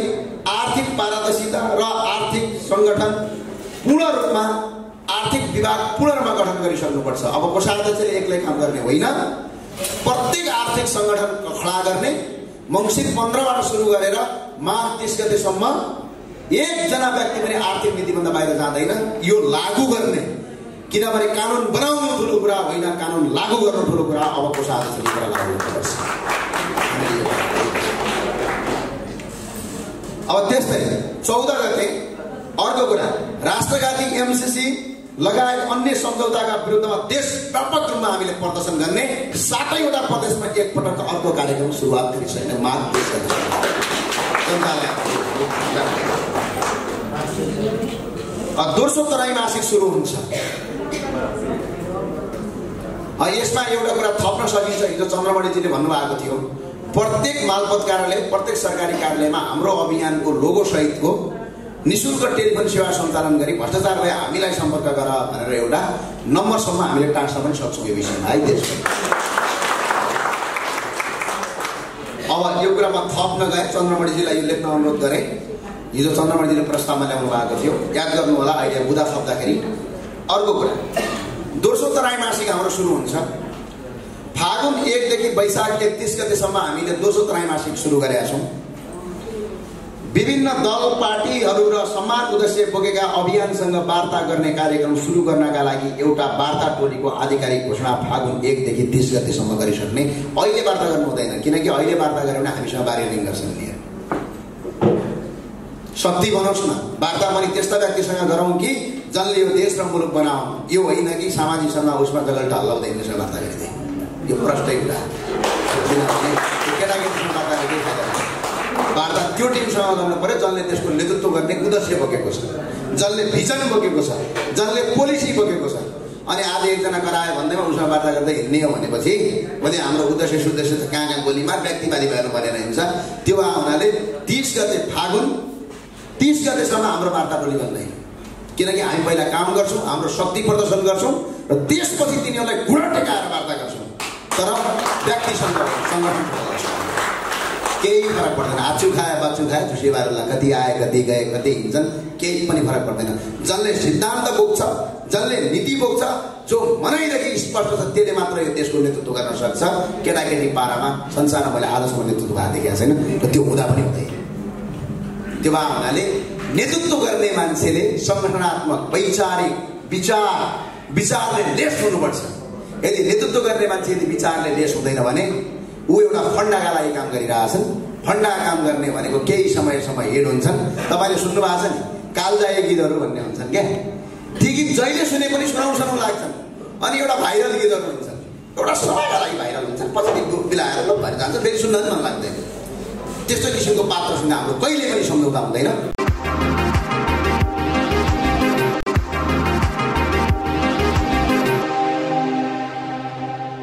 आर्थिक पारदर्शिता र आर्थिक सङ्गठन पूर्ण रूपमा, आर्थिक विभाग पूर्ण रूपमा गठन गरिसक्नुपर्छ। अब कोषाध्यक्षले एक्लै काम गर्ने होइन, प्रत्येक आर्थिक सङ्गठन खडा गर्ने। मङ्सिर 15बाट सुरु गरेर माघ 30 गतेसम्म एकजना व्यक्ति पनि आर्थिक नीतिभन्दा बाहिर जाँदैन। यो लागू गर्ने, किनभने कानुन बनाउनु ठुलो कुरा होइन, कानुन लागू गर्नु ठुलो कुरा। अब कोषाध्यक्षले कुरा लागू गर्नुपर्छ। अब त्यस्तै 14 गते अर्को कुरा, राष्ट्रघाती एमसीसी लगायत अन्य सम्झौताका विरुद्धमा देशव्यापक रूपमा हामीले प्रदर्शन गर्ने। 7वटा प्रदेशमा एकपटक अर्को कार्यक्रम सुरुवात गरिसकेको माघ 30 गतेसम्म दोस्रो त्रैमासिक सुरु हुन्छ। यसमा एउटा कुरा थप्न सकिन्छ। हिजो चन्द्रमणिजीले भन्नुभएको थियो प्रत्येक मालपोत कार्यालय, प्रत्येक सरकारी कार्यालयमा हाम्रो अभियानको लोगो सहितको निःशुल्क टेलिफोन सेवा सञ्चालन गरी भ्रष्टाचार भए हामीलाई सम्पर्क गर भनेर एउटा नम्बरसम्म हामीले टाँस्न पनि सक्छौँ यो विषयमा है देशमा। अब यो कुरा म थप्न गएँ, चन्द्रमणिजीलाई यो लेख्न अनुरोध गरेँ। हिजो चन्द्रमणिजीले प्रस्तावमा ल्याउनु भएको थियो, याद गर्नु होला। अहिले बुधा थप्दाखेरि अर्को कुरा, दोस्रो त्रैमासिक हाम्रो सुरु हुन्छ फागुन 1 देखि वैशाख 31 गतेसम्म। हामीले दोस्रो त्रैमासिक सुरु गरेका छौँ। विभिन्न दल पार्टीहरू र समान उद्देश्य बोकेका अभियानसँग वार्ता गर्ने कार्यक्रम सुरु गर्नका लागि एउटा वार्ता टोलीको आधिकारिक घोषणा फागुन 1 देखि 30 गतेसम्म गरिसक्ने। अहिले वार्ता गर्नु हुँदैन, किनकि अहिले वार्ता गऱ्यो भने हामीसँग बार्गेनिङ गर्छन् नि। शक्ति बनाउँछ न वार्ता पनि त्यस्ता व्यक्तिसँग गरौँ कि जसले यो देश र मुलुक बनाऊ। यो होइन कि सामाजिकसँग उसमा जगल ढल्लाउँदै हिँड्नेसँग वार्ता गरिदिए। यो प्रष्टै कुरा। केटाकेटीसँग वार्ता केही फाइदा छैन। वार्ता त्यो टिमसँग गर्नु पर्यो जसले त्यसको नेतृत्व गर्ने उद्देश्य बोकेको छ, जसले भिजन बोकेको छ, जसले पोलिसी बोकेको छ। अनि आज एकजना करायो भन्दैमा उसमा वार्ता गर्दै हिँड्ने हो भनेपछि भोलि हाम्रो उद्देश्य सुद्देश्य त कहाँ गोलीमा व्यक्तिवादी भएर बनेर हिँड्छ। त्यो हुनाले 30 गते फागुन 30 गतेसम्म हाम्रो वार्ता टोली बन्दैन, किनकि हामी पहिला काम गर्छौँ, हाम्रो शक्ति प्रदर्शन गर्छौँ र त्यसपछि तिनीहरूलाई घुँडा टेकाएर वार्ता गर्छौँ। तर व्यक्तिसँग सङ्गठन केही फरक पर्दैन। आचु खाए बाचु खाए झुसी बारुला, कति आए कति गए कति हिँड्छन्, केही पनि फरक पर्दैन। जसले सिद्धान्त बोक्छ, जसले नीति बोक्छ, जो मनैदेखि स्पष्ट छ, त्यसले मात्र यो देशको नेतृत्व गर्न सक्छ। केटाकेटी पारामा संसारमा मैले आजसम्म नेतृत्व भएको देखेको छैन र त्यो हुँदा पनि हुँदैन। त्यो भए हुनाले नेतृत्व गर्ने मान्छेले सङ्गठनात्मक वैचारिक विचारले लेस हुनुपर्छ। यदि नेतृत्व गर्ने मान्छे यदि विचारले लेस हुँदैन भने ऊ एउटा फन्डाका लागि काम गरिरहेछन्। फन्डा काम गर्ने भनेको केही समयसम्म हेड हुन्छन्। तपाईँले सुन्नु भएको छ नि कालजाए गीतहरू भन्ने हुन्छन् क्या, ती गीत जहिले सुने पनि सुनाउँ लाग्छन्। अनि एउटा भाइरल गीतहरू हुन्छन्, एउटा समयका लागि भाइरल हुन्छन्, पछि बिलाएर लोप भएर जान्छ, फेरि सुन्न पनि मन लाग्दैन। त्यस्तो किसिमको पात्रसँग हाम्रो कहिले पनि सम्झौता हुँदैन।